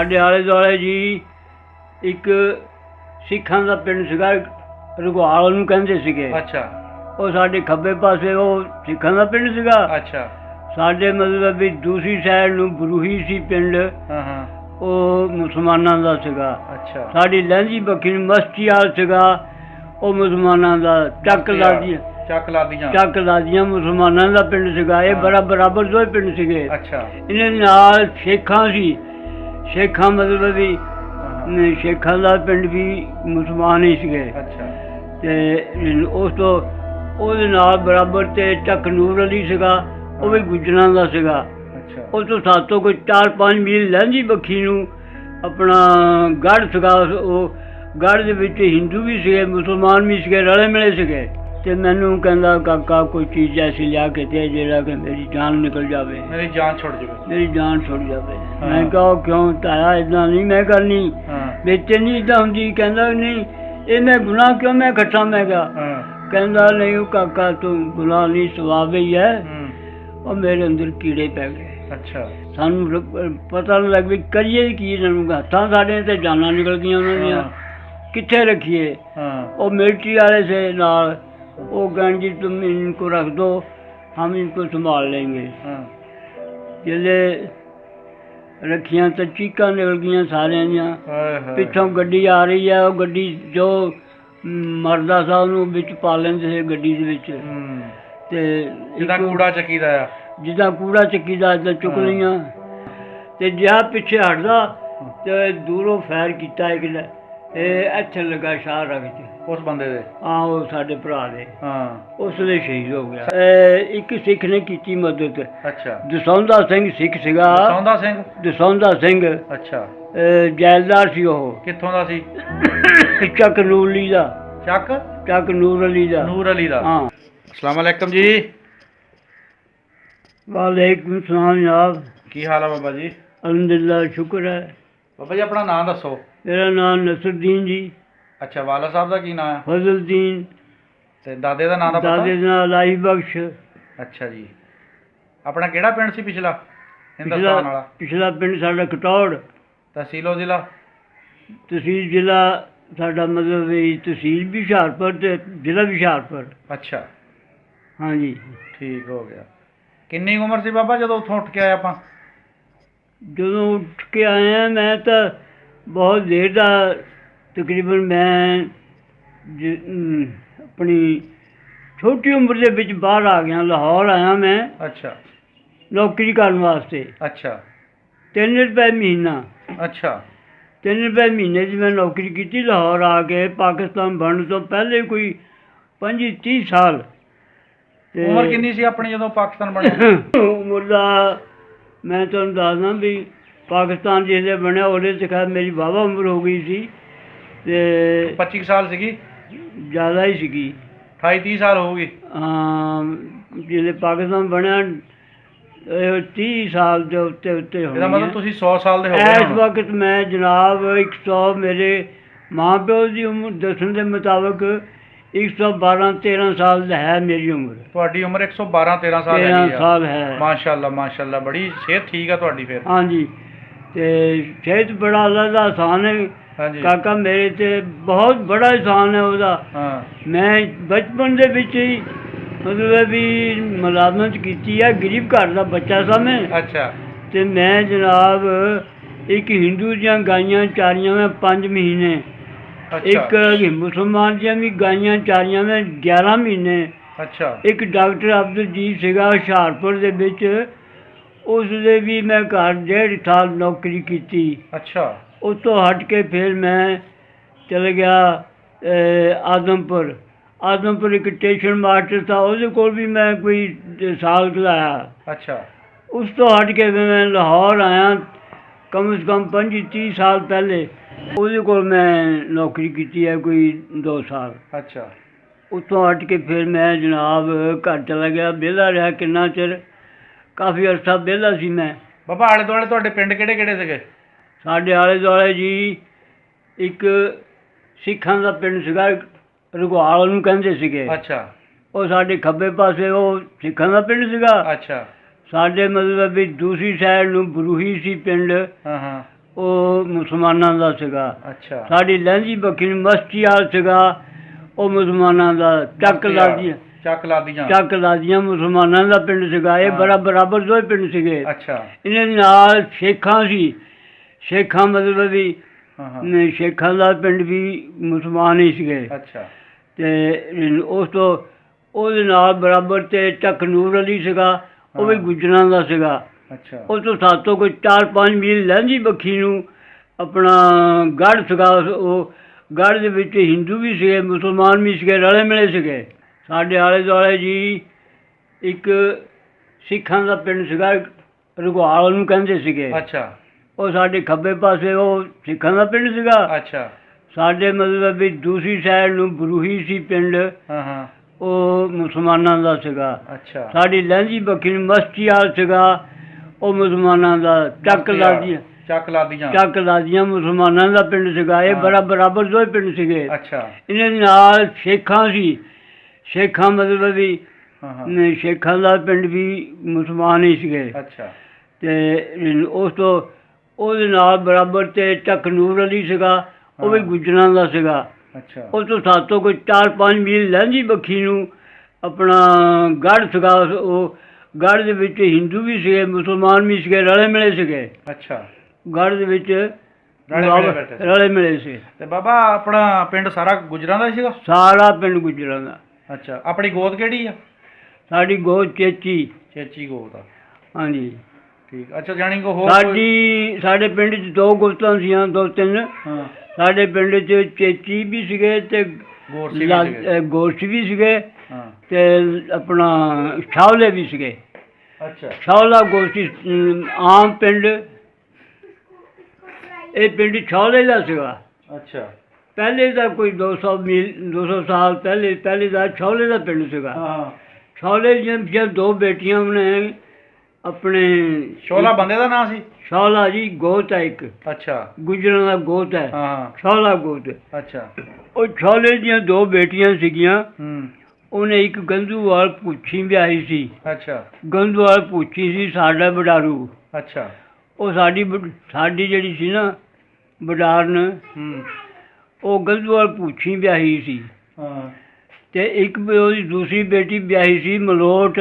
ਸਾਡੇ ਆਲੇ ਦੁਆਲੇ ਜੀ ਇੱਕ ਸਿੱਖਾਂ ਦਾ ਪਿੰਡ ਸੀਗਾ, ਰਘਵਾਲ ਉਹਨੂੰ ਕਹਿੰਦੇ ਸੀਗੇ। ਅੱਛਾ। ਉਹ ਸਾਡੇ ਖੱਬੇ ਪਾਸੇ ਉਹ ਸਿੱਖਾਂ ਦਾ ਪਿੰਡ ਸੀਗਾ। ਅੱਛਾ। ਸਾਡੇ ਮਤਲਬ ਵੀ ਦੂਸਰੀ ਸਾਈਡ ਨੂੰ ਬਰੂਹੀ ਸੀ ਪਿੰਡ, ਹਾਂ। ਉਹ ਮੁਸਲਮਾਨਾਂ ਦਾ ਸੀਗਾ। ਅੱਛਾ। ਸਾਡੀ ਲਹਿੰਦੀ ਬੱਖੀ ਨੂੰ ਮਸਤੀਆਲ ਸੀਗਾ, ਉਹ ਮੁਸਲਮਾਨਾਂ ਦਾ। ਚੱਕ ਲਾਦੀਆਂ ਮੁਸਲਮਾਨਾਂ ਦਾ ਪਿੰਡ ਸੀਗਾ। ਇਹ ਬਰਾਬਰ ਦੋਵੇਂ ਪਿੰਡ ਸੀਗੇ। ਅੱਛਾ। ਇਹਨਾਂ ਨਾਲ ਸ਼ੇਖਾਂ ਸੀ, ਸ਼ੇਖਾਂ ਮਤਲਬ ਵੀ ਸ਼ੇਖਾਂ ਦਾ ਪਿੰਡ ਵੀ ਮੁਸਲਮਾਨ ਹੀ ਸੀਗੇ। ਅੱਛਾ। ਤੇ ਉਸ ਤੋਂ ਉਹਦੇ ਨਾਲ ਬਰਾਬਰ ਤੇ ਚੱਕ ਨੂਰ ਅਲੀ ਸੀਗਾ, ਉਹ ਵੀ ਗੁੱਜਰਾਂ ਦਾ ਸੀਗਾ। ਅੱਛਾ। ਉਸ ਤੋਂ ਸਾਤੋਂ ਕੋਈ 4-5 ਮੀਲ ਲਹਿੰਦੀ ਬੱਖੀ ਨੂੰ ਆਪਣਾ ਗੜ੍ਹ ਸੀਗਾ। ਉਹ ਗੜ੍ਹ ਦੇ ਵਿੱਚ ਹਿੰਦੂ ਵੀ ਸੀਗੇ, ਮੁਸਲਮਾਨ ਵੀ ਸੀਗੇ, ਰਲੇ ਮਿਲੇ ਸੀਗੇ। ਤੇ ਮੈਨੂੰ ਕਹਿੰਦਾ ਕਾਕਾ ਕੋਈ ਚੀਜ਼ ਐਸੀ ਲਿਆ ਕੇ ਦੇ ਜਿਹੜਾ ਕਿ ਮੇਰੀ ਜਾਨ ਨਿਕਲ ਜਾਵੇ, ਮੇਰੀ ਜਾਨ ਛੁੱਟ ਜਾਵੇ। ਮੈਂ ਕਿਹਾ ਕਿਉਂ ਤਾਇਆ ਇੱਦਾਂ ਨਹੀਂ ਮੈਂ ਕਰਨੀ, ਵਿੱਚ ਨਹੀਂ ਇੱਦਾਂ ਹੁੰਦੀ। ਕਹਿੰਦਾ ਨਹੀਂ ਇਹ ਮੈਂ ਗੁਨਾਹ ਕਿਉਂ ਮੈਂ ਖੱਟਾ। ਮੈਂ ਕਿਹਾ ਕਹਿੰਦਾ ਨਹੀਂ ਉਹ ਕਾਕਾ ਤੂੰ ਗੁਨਾਹ ਨਹੀਂ, ਸਵਾਬ ਹੀ ਹੈ। ਉਹ ਮੇਰੇ ਅੰਦਰ ਕੀੜੇ ਪੈ ਗਏ। ਅੱਛਾ। ਸਾਨੂੰ ਪਤਾ ਨਹੀਂ ਲੱਗ ਵੀ ਕਰੀਏ ਕੀ ਇਹਨਾਂ ਨੂੰ। ਹੱਥਾਂ ਸਾਡੇ ਤੇ ਜਾਨਾਂ ਨਿਕਲ ਗਈਆਂ ਉਹਨਾਂ ਦੀਆਂ, ਕਿੱਥੇ ਰੱਖੀਏ। ਉਹ ਮਿਲਟਰੀ ਵਾਲੇ ਸੇ ਨਾਲ वो कहन जी तुम इनको रख दो, हम इनको संभाल लेंगे। जिले रखियां तो चीकां निकल गई सारे दियां। पिछों गड्डी आ रही है, वो गड्डी जो मरदा सा उन्होंने विच पा लेंदे थे गड्डी दे विच। ते जिदा कूड़ा चक्कीदा इदां चुक लियां ते जिहा पिछे हटदा ते दूरों फैर कीता एक ਇੱਥੇ ਲੱਗਾ ਸ਼ਾਹ ਰਗ ਚ ਉਸ ਬੰਦੇ ਦੇ। ਹਾਂ ਉਹ ਸਾਡੇ ਭਰਾ ਦੇ। ਉਸ ਦੇ ਸ਼ਹੀਦ ਹੋ ਗਿਆ। ਇੱਕ ਸਿੱਖ ਨੇ ਕੀਤੀ ਮਦਦ। ਅੱਛਾ। ਦਸੌਂਦਾ ਸਿੰਘ ਸਿੱਖ ਸੀਗਾ। ਦਸੌਂਦਾ ਸਿੰਘ। ਅੱਛਾ। ਜੈਲਦਾਰ ਸੀ ਉਹ। ਕਿੱਥੋਂ ਦਾ ਸੀ? ਚੱਕ ਨੂਰ ਅਲੀ ਦਾ। ਚੱਕ ਨੂਰ ਅਲੀ ਦਾ। ਹਾਂ। ਅਸਲਾਮ ਅਲੈਕਮ ਜੀ। ਵਾਲੇਕੁਮ ਸਲਾਮ ਜਨਾਬ। ਕੀ ਹਾਲ ਹੈ ਬਾਬਾ ਜੀ? ਅਲਹਮਦੁਲਿਲਾ, ਸ਼ੁਕਰ ਹੈ। ਬਾਬਾ ਜੀ ਆਪਣਾ ਨਾਮ ਦੱਸੋ। ਮੇਰਾ ਨਾਮ ਨਸਰੁਦੀਨ ਜੀ। ਅੱਛਾ। ਵਾਲਾ ਸਾਹਿਬ ਦਾ ਕੀ ਨਾਮ ਹੈ? ਫਜ਼ਲਦੀਨ। ਤੇ ਦਾਦੇ ਦਾ ਨਾਮ ਦਾ ਪਤਾ? ਦਾਦੇ ਦਾ ਨਾਮ ਲਾਈ ਬਖਸ਼। ਅੱਛਾ ਜੀ। ਆਪਣਾ ਕਿਹੜਾ ਪਿੰਡ ਸੀ ਪਿਛਲਾ ਹਿੰਦੁਸਤਾਨ ਵਾਲਾ? ਪਿਛਲਾ ਪਿੰਡ ਸਾਡਾ ਕਟੌੜ। ਤਹਿਸੀਲ ਉਹ ਜ਼ਿਲ੍ਹਾ? ਤਹਿਸੀਲ ਜ਼ਿਲ੍ਹਾ ਸਾਡਾ ਮਤਲਬ ਤਹਿਸੀਲ ਵੀ ਹੁਸ਼ਿਆਰਪੁਰ ਤੇ ਜ਼ਿਲ੍ਹਾ ਵੀ ਹੁਸ਼ਿਆਰਪੁਰ। ਅੱਛਾ। ਹਾਂਜੀ। ਠੀਕ ਹੋ ਗਿਆ। ਕਿੰਨੀ ਉਮਰ ਸੀ ਬਾਬਾ ਜਦੋਂ ਉੱਥੋਂ ਉੱਠ ਕੇ ਆਏ ਆਪਾਂ? ਜਦੋਂ ਉੱਠ ਕੇ ਆਇਆ ਮੈਂ ਤਾਂ ਬਹੁਤ ਦੇਰ ਦਾ, ਤਕਰੀਬਨ ਮੈਂ ਆਪਣੀ ਛੋਟੀ ਉਮਰ ਦੇ ਵਿੱਚ ਬਾਹਰ ਆ ਗਿਆ। ਲਾਹੌਰ ਆਇਆ ਮੈਂ। ਅੱਛਾ। ਨੌਕਰੀ ਕਰਨ ਵਾਸਤੇ। ਅੱਛਾ। 3 ਰੁਪਏ ਮਹੀਨਾ। ਅੱਛਾ। 3 ਰੁਪਏ ਮਹੀਨੇ 'ਚ ਮੈਂ ਨੌਕਰੀ ਕੀਤੀ ਲਾਹੌਰ ਆ ਕੇ। ਪਾਕਿਸਤਾਨ ਬਣਨ ਤੋਂ ਪਹਿਲੇ ਕੋਈ 25-30 ਸਾਲ। ਉਮਰ ਕਿੰਨੀ ਸੀ ਆਪਣੀ ਜਦੋਂ ਪਾਕਿਸਤਾਨ ਬਣਿਆ? ਉਮਰ ਦਾ ਮੈਂ ਤੁਹਾਨੂੰ ਦੱਸਦਾ ਵੀ ਪਾਕਿਸਤਾਨ ਜਿਹਦੇ ਬਣਿਆ ਉਹਦੇ 'ਚ ਖੈਰ ਮੇਰੀ ਵਾਹਵਾ ਉਮਰ ਹੋ ਗਈ ਸੀ। ਤੇ 25 ਸਾਲ ਸੀਗੀ? ਜ਼ਿਆਦਾ ਹੀ ਸੀਗੀ। 28-30 ਸਾਲ ਹੋ ਗਈ। ਹਾਂ। ਜਿਹਦੇ ਪਾਕਿਸਤਾਨ ਬਣਿਆ 30 ਸਾਲ ਦੇ ਉੱਤੇ ਹੋ ਗਏ। ਮਤਲਬ ਤੁਸੀਂ 100 ਸਾਲ ਦੇ ਹੋ ਗਏ ਇਸ ਵਕਤ ਮੈਂ ਜਨਾਬ 100, ਮੇਰੇ ਮਾਂ ਪਿਓ ਦੀ ਉਮਰ ਦੱਸਣ ਦੇ ਮੁਤਾਬਕ 112-13 ਸਾਲ ਹੈ ਮੇਰੀ ਉਮਰ। ਤੁਹਾਡੀ ਉਮਰ 112-13 ਸਾਲ ਹੈ? 13 ਸਾਲ ਹੈ। ਮਾਸ਼ਾਅੱਲਾ ਮਾਸ਼ਾਅੱਲਾ, ਬੜੀ ਸਿਹਤ ਠੀਕ ਆ ਤੁਹਾਡੀ ਫਿਰ। ਹਾਂਜੀ। ਤੇ ਸਿਹਤ ਬੜਾ ਅੱਲਾ ਦਾ ਆਸਾਨ ਹੈ ਕਾਕਾ, ਮੇਰੇ ਤੇ ਬਹੁਤ ਬੜਾ ਆਸਾਨ ਹੈ ਉਹਦਾ। ਮੈਂ ਬਚਪਨ ਦੇ ਵਿੱਚ ਹੀ ਮਤਲਬ ਵੀ ਮੁਲਾਜ਼ਮਤ ਕੀਤੀ ਹੈ, ਗਰੀਬ ਘਰ ਦਾ ਬੱਚਾ ਸਾਂ ਮੈਂ। ਅੱਛਾ। ਤੇ ਮੈਂ ਜਨਾਬ ਇੱਕ ਹਿੰਦੂ ਦੀਆਂ ਗਾਈਆਂ ਚਾਰੀਆਂ ਮੈਂ 5 ਮਹੀਨੇ। ਇੱਕ ਮੁਸਲਮਾਨ ਦੀਆਂ ਵੀ ਗਾਈਆਂ ਚਾਰੀਆਂ ਮੈਂ 11 ਮਹੀਨੇ। ਅੱਛਾ। ਇੱਕ ਡਾਕਟਰ ਅਬਦੁਲਜੀਤ ਸੀਗਾ ਹੁਸ਼ਿਆਰਪੁਰ ਦੇ ਵਿੱਚ, ਉਸ ਦੇ ਵੀ ਮੈਂ ਘਰ 1.5 ਸਾਲ ਨੌਕਰੀ ਕੀਤੀ। ਅੱਛਾ। ਉਸ ਤੋਂ ਹਟ ਕੇ ਫਿਰ ਮੈਂ ਚਲ ਗਿਆ ਆਦਮਪੁਰ। ਆਦਮਪੁਰ ਇੱਕ ਸਟੇਸ਼ਨ ਮਾਸਟਰ ਸੀ, ਉਹਦੇ ਕੋਲ ਵੀ ਮੈਂ ਕੋਈ ਸਾਲ ਖਲਾਇਆ। ਅੱਛਾ। ਉਸ ਤੋਂ ਹਟ ਕੇ ਫਿਰ ਮੈਂ ਲਾਹੌਰ ਆਇਆ, ਕਮ ਸੇ ਕਮ 25-30 ਸਾਲ ਪਹਿਲੇ। ਉਹਦੇ ਕੋਲ ਮੈਂ ਨੌਕਰੀ ਕੀਤੀ ਹੈ ਕੋਈ 2 ਸਾਲ। ਅੱਛਾ। ਉੱਥੋਂ ਹਟ ਕੇ ਫਿਰ ਮੈਂ ਜਨਾਬ ਘਰ ਚਲਾ ਗਿਆ, ਵਿਹਲਾ ਰਿਹਾ ਕਿੰਨਾ ਚਿਰ, ਕਾਫੀ ਅਰਸਾ ਵਿਹਲਾ ਸੀ ਮੈਂ। ਬਾਬਾ ਆਲੇ ਦੁਆਲੇ ਤੁਹਾਡੇ ਪਿੰਡ ਕਿਹੜੇ ਕਿਹੜੇ ਸੀਗੇ? ਸਾਡੇ ਆਲੇ ਦੁਆਲੇ ਜੀ ਇੱਕ ਸਿੱਖਾਂ ਦਾ ਪਿੰਡ ਸੀਗਾ, ਰਘਵਾਲ ਉਹਨੂੰ ਕਹਿੰਦੇ ਸੀਗੇ। ਅੱਛਾ। ਉਹ ਸਾਡੇ ਖੱਬੇ ਪਾਸੇ ਉਹ ਸਿੱਖਾਂ ਦਾ ਪਿੰਡ ਸੀਗਾ। ਅੱਛਾ। ਸਾਡੇ ਮਤਲਬ ਵੀ ਦੂਸਰੀ ਸਾਈਡ ਨੂੰ ਬਰੂਹੀ ਸੀ ਪਿੰਡ, ਉਹ ਮੁਸਲਮਾਨਾਂ ਦਾ ਸੀਗਾ। ਅੱਛਾ ਸਾਡੀ ਲਹਿੰਦੀ ਬੱਖੀ ਨੂੰ ਮਸਤੀਆਲ ਸੀਗਾ, ਉਹ ਮੁਸਲਮਾਨਾਂ ਦਾ। ਚੱਕ ਲਾਦੀਆਂ ਚੱਕ ਲਾਦੀਆਂ ਮੁਸਲਮਾਨਾਂ ਦਾ ਪਿੰਡ ਸੀਗਾ। ਇਹ ਬਰਾਬਰ ਦੋਵੇਂ ਪਿੰਡ ਸੀਗੇ। ਅੱਛਾ ਇਹਨਾਂ ਦੇ ਨਾਲ ਸ਼ੇਖਾਂ ਸੀ। ਸ਼ੇਖਾਂ ਮਤਲਬ ਵੀ ਸ਼ੇਖਾਂ ਦਾ ਪਿੰਡ ਵੀ ਮੁਸਲਮਾਨ ਹੀ ਸੀਗੇ। ਅੱਛਾ ਤੇ ਉਸ ਤੋਂ ਉਹਦੇ ਨਾਲ ਬਰਾਬਰ ਤੇ ਚੱਕ ਨੂਰ ਅਲੀ ਸੀਗਾ, ਉਹ ਵੀ ਗੁੱਜਰਾਂ ਦਾ ਸੀਗਾ। ਅੱਛਾ ਉਸ ਤੋਂ ਸਾਤੋਂ ਕੋਈ 4-5 ਮੀਲ ਲਹਿੰਦੀ ਬੱਖੀ ਨੂੰ ਆਪਣਾ ਗੜ੍ਹ ਸੀਗਾ। ਉਹ ਗੜ੍ਹ ਦੇ ਵਿੱਚ ਹਿੰਦੂ ਵੀ ਸੀਗੇ, ਮੁਸਲਮਾਨ ਵੀ ਸੀਗੇ, ਰਲੇ ਮਿਲੇ ਸੀਗੇ। ਸਾਡੇ ਆਲੇ ਦੁਆਲੇ ਜੀ ਇੱਕ ਸਿੱਖਾਂ ਦਾ ਪਿੰਡ ਸੀਗਾ, ਰਘਵਾਲ ਉਹਨੂੰ ਕਹਿੰਦੇ ਸੀਗੇ। ਅੱਛਾ ਉਹ ਸਾਡੇ ਖੱਬੇ ਪਾਸੇ ਉਹ ਸਿੱਖਾਂ ਦਾ ਪਿੰਡ ਸੀਗਾ। ਅੱਛਾ ਸਾਡੇ ਮਤਲਬ ਵੀ ਦੂਸਰੀ ਸਾਈਡ ਨੂੰ ਬਰੂਹੀ ਸੀ ਪਿੰਡ, ਉਹ ਮੁਸਲਮਾਨਾਂ ਦਾ ਸੀਗਾ। ਅੱਛਾ ਸਾਡੀ ਲਹਿੰਦੀ ਬੱਖੀ ਨੂੰ ਮਸਤੀਆਲ ਸੀਗਾ, ਉਹ ਮੁਸਲਮਾਨਾਂ ਦਾ। ਚੱਕ ਲਾਦੀਆਂ ਮੁਸਲਮਾਨਾਂ ਦਾ ਪਿੰਡ ਸੀਗਾ। ਇਹ ਬਰਾਬਰ ਦੋਵੇਂ ਪਿੰਡ ਸੀਗੇ। ਅੱਛਾ ਇਹਨਾਂ ਦੇ ਨਾਲ ਸ਼ੇਖਾਂ ਸੀ। ਸ਼ੇਖਾਂ ਮਤਲਬ ਵੀ ਸ਼ੇਖਾਂ ਦਾ ਪਿੰਡ ਵੀ ਮੁਸਲਮਾਨ ਹੀ ਸੀਗੇ। ਅੱਛਾ ਤੇ ਉਸ ਤੋਂ ਉਹਦੇ ਨਾਲ ਬਰਾਬਰ ਤੇ ਚੱਕ ਨੂਰ ਅਲੀ ਸੀਗਾ, ਉਹ ਵੀ ਗੁੱਜਰਾਂ ਦਾ ਸੀਗਾ। ਅੱਛਾ ਉਸ ਤੋਂ ਸਾਤੋਂ ਕੋਈ 4-5 ਮੀਲ ਲਹਿੰਦੀ ਬੱਖੀ ਨੂੰ ਆਪਣਾ ਗੜ੍ਹ ਸੀਗਾ। ਉਹ ਗੜ੍ਹ ਦੇ ਵਿੱਚ ਹਿੰਦੂ ਵੀ ਸੀਗੇ, ਮੁਸਲਮਾਨ ਵੀ ਸੀਗੇ, ਰਲੇ ਮਿਲੇ ਸੀਗੇ। ਅੱਛਾ ਗੜ੍ਹ ਦੇ ਵਿੱਚ ਰਲੇ ਮਿਲੇ ਸੀ। ਤੇ ਬਾਬਾ ਆਪਣਾ ਪਿੰਡ ਸਾਰਾ ਗੁੱਜਰਾਂ ਦਾ ਸੀਗਾ? ਸਾਰਾ ਪਿੰਡ ਗੁੱਜਰਾਂ ਦਾ। ਅੱਛਾ ਆਪਣੀ ਗੋਤ ਕਿਹੜੀ ਆ? ਸਾਡੀ ਗੋਤ ਚੇਚੀ ਗੋਤ ਆ। ਹਾਂਜੀ ਠੀਕ। ਅੱਛਾ ਜਾਣੀ ਕੋ ਹੋਰ ਸਾਡੇ ਪਿੰਡ 'ਚ 2 ਗੋਤਾਂ ਸੀਆਂ, 2-3। ਸਾਡੇ ਪਿੰਡ 'ਚ ਚੇਚੀ ਵੀ ਸੀਗੇ ਤੇ ਗੋਰਸ ਵੀ ਸੀਗੇ ਤੇ ਆਪਣਾ ਛਾਵਲੇ ਵੀ ਸੀਗੇ। ਅੱਛਾ ਛਾਵਲਾ ਗੋਸ਼ਟੀ ਆਮ ਪਿੰਡ, ਇਹ ਪਿੰਡ ਛਾਵਲੇ ਦਾ ਸੀਗਾ। ਅੱਛਾ ਪਹਿਲੇ ਦਾ ਕੋਈ 200 ਸਾਲ ਪਹਿਲੇ ਦਾ ਛਾਵਲੇ ਦਾ ਪਿੰਡ ਸੀਗਾ। ਛਾਵਲੇ ਦੀਆਂ 2 ਬੇਟੀਆਂ ਨੇ ਆਪਣੇ। ਛੋਲਾ ਬੰਦੇ ਦਾ ਨਾਂ ਸੀ? ਛਾਵਲਾ ਜੀ ਗੋਤ ਹੈ ਇੱਕ। ਅੱਛਾ ਗੁੱਜਰਾਂ ਦਾ ਗੋਤ ਹੈ, ਛਾਵਲਾ ਗੋਤ। ਅੱਛਾ ਉਹ ਛਾਵਲੇ ਦੀਆਂ 2 ਬੇਟੀਆਂ ਸੀਗੀਆਂ। ਉਹਨੇ ਇੱਕ ਗੰਧੂਵਾਲ ਪੁੱਛੀ ਵਿਆਹੀ ਸੀ। ਅੱਛਾ ਗੰਧੂਵਾਲ ਪੁੱਛੀ ਸੀ ਸਾਡਾ ਵਡਾਰੂ। ਅੱਛਾ ਉਹ ਸਾਡੀ ਜਿਹੜੀ ਸੀ ਨਾ ਵਡਾਰਨ, ਉਹ ਗੰਧੂਵਾਲ ਪੁੱਛੀ ਵਿਆਹੀ ਸੀ। ਤੇ ਇੱਕ ਉਹਦੀ ਦੂਸਰੀ ਬੇਟੀ ਵਿਆਹੀ ਸੀ ਮਲੋਟ,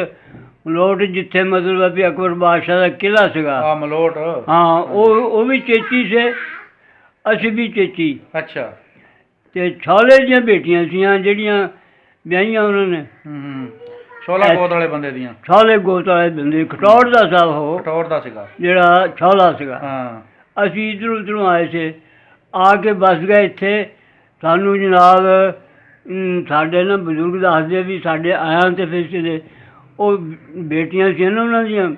ਜਿੱਥੇ ਮਤਲਬ ਵੀ ਅਕਬਰ ਬਾਦਸ਼ਾਹ ਦਾ ਕਿਲ੍ਹਾ ਸੀਗਾ। ਮਲੋਟ। ਹਾਂ ਉਹ ਵੀ ਚੇਚੀ ਸੀ, ਅਸੀਂ ਵੀ ਚੇਚੀ। ਅੱਛਾ ਤੇ ਛਾਵਲੇ ਦੀਆਂ ਬੇਟੀਆਂ ਸੀਆਂ ਜਿਹੜੀਆਂ ਵਿਆਹੀਆਂ ਉਹਨਾਂ ਨੇ। ਛੋਲਾ ਗੋਤ ਵਾਲੇ ਬੰਦੇ ਦੀਆਂ? ਛਾਵਲੇ ਗੋਤ ਵਾਲੇ ਬੰਦੇ। ਖਟੌੜ ਦਾ ਸਾਹਿਬ ਉਹ, ਖਟੌੜ ਦਾ ਸੀਗਾ ਜਿਹੜਾ ਛਾਵਲਾ ਸੀਗਾ। ਅਸੀਂ ਇੱਧਰੋਂ ਉੱਧਰੋਂ ਆਏ ਸੀ, ਆ ਕੇ ਬਸ ਗਏ ਇੱਥੇ। ਸਾਨੂੰ ਜਨਾਬ ਸਾਡੇ ਨਾ ਬਜ਼ੁਰਗ ਦੱਸਦੇ ਵੀ ਸਾਡੇ ਆਇਆਂ ਤੇ ਫਿਰ ਉਹ ਬੇਟੀਆਂ ਸੀ ਨਾ ਉਹਨਾਂ ਦੀਆਂ,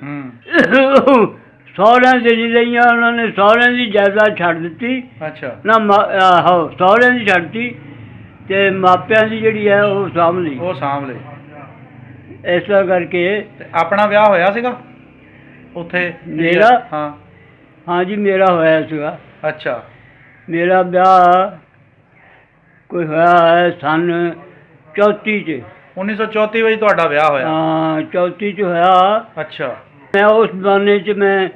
ਸਹੁਰਿਆਂ ਦੇ ਨਹੀਂ ਰਹੀਆਂ। ਉਹਨਾਂ ਨੇ ਸਹੁਰਿਆਂ ਦੀ ਜਾਇਦਾਦ ਛੱਡ ਦਿੱਤੀ। ਅੱਛਾ ਨਾ ਸਹੁਰਿਆਂ ਦੀ ਛੱਡਤੀ ਤੇ ਮਾਪਿਆਂ ਦੀ ਜਿਹੜੀ ਹੈ ਉਹ ਸਾਂਭ ਲਈ। ਇਸ ਤਰ੍ਹਾਂ ਕਰਕੇ ਆਪਣਾ ਵਿਆਹ ਹੋਇਆ ਸੀਗਾ ਉੱਥੇ? ਮੇਰਾ? ਹਾਂ ਜੀ ਮੇਰਾ ਹੋਇਆ ਸੀਗਾ। ਅੱਛਾ ਮੇਰਾ ਵਿਆਹ ਕੋਈ ਹੋਇਆ ਹੈ ਸੰਨ 34 'ਚ। 1934 ਵਿੱਚ ਤੁਹਾਡਾ ਵਿਆਹ ਹੋਇਆ? ਹਾਂ 34 'ਚ ਹੋਇਆ। ਅੱਛਾ ਮੈਂ ਉਸ ਜ਼ਮਾਨੇ 'ਚ ਮੈਂ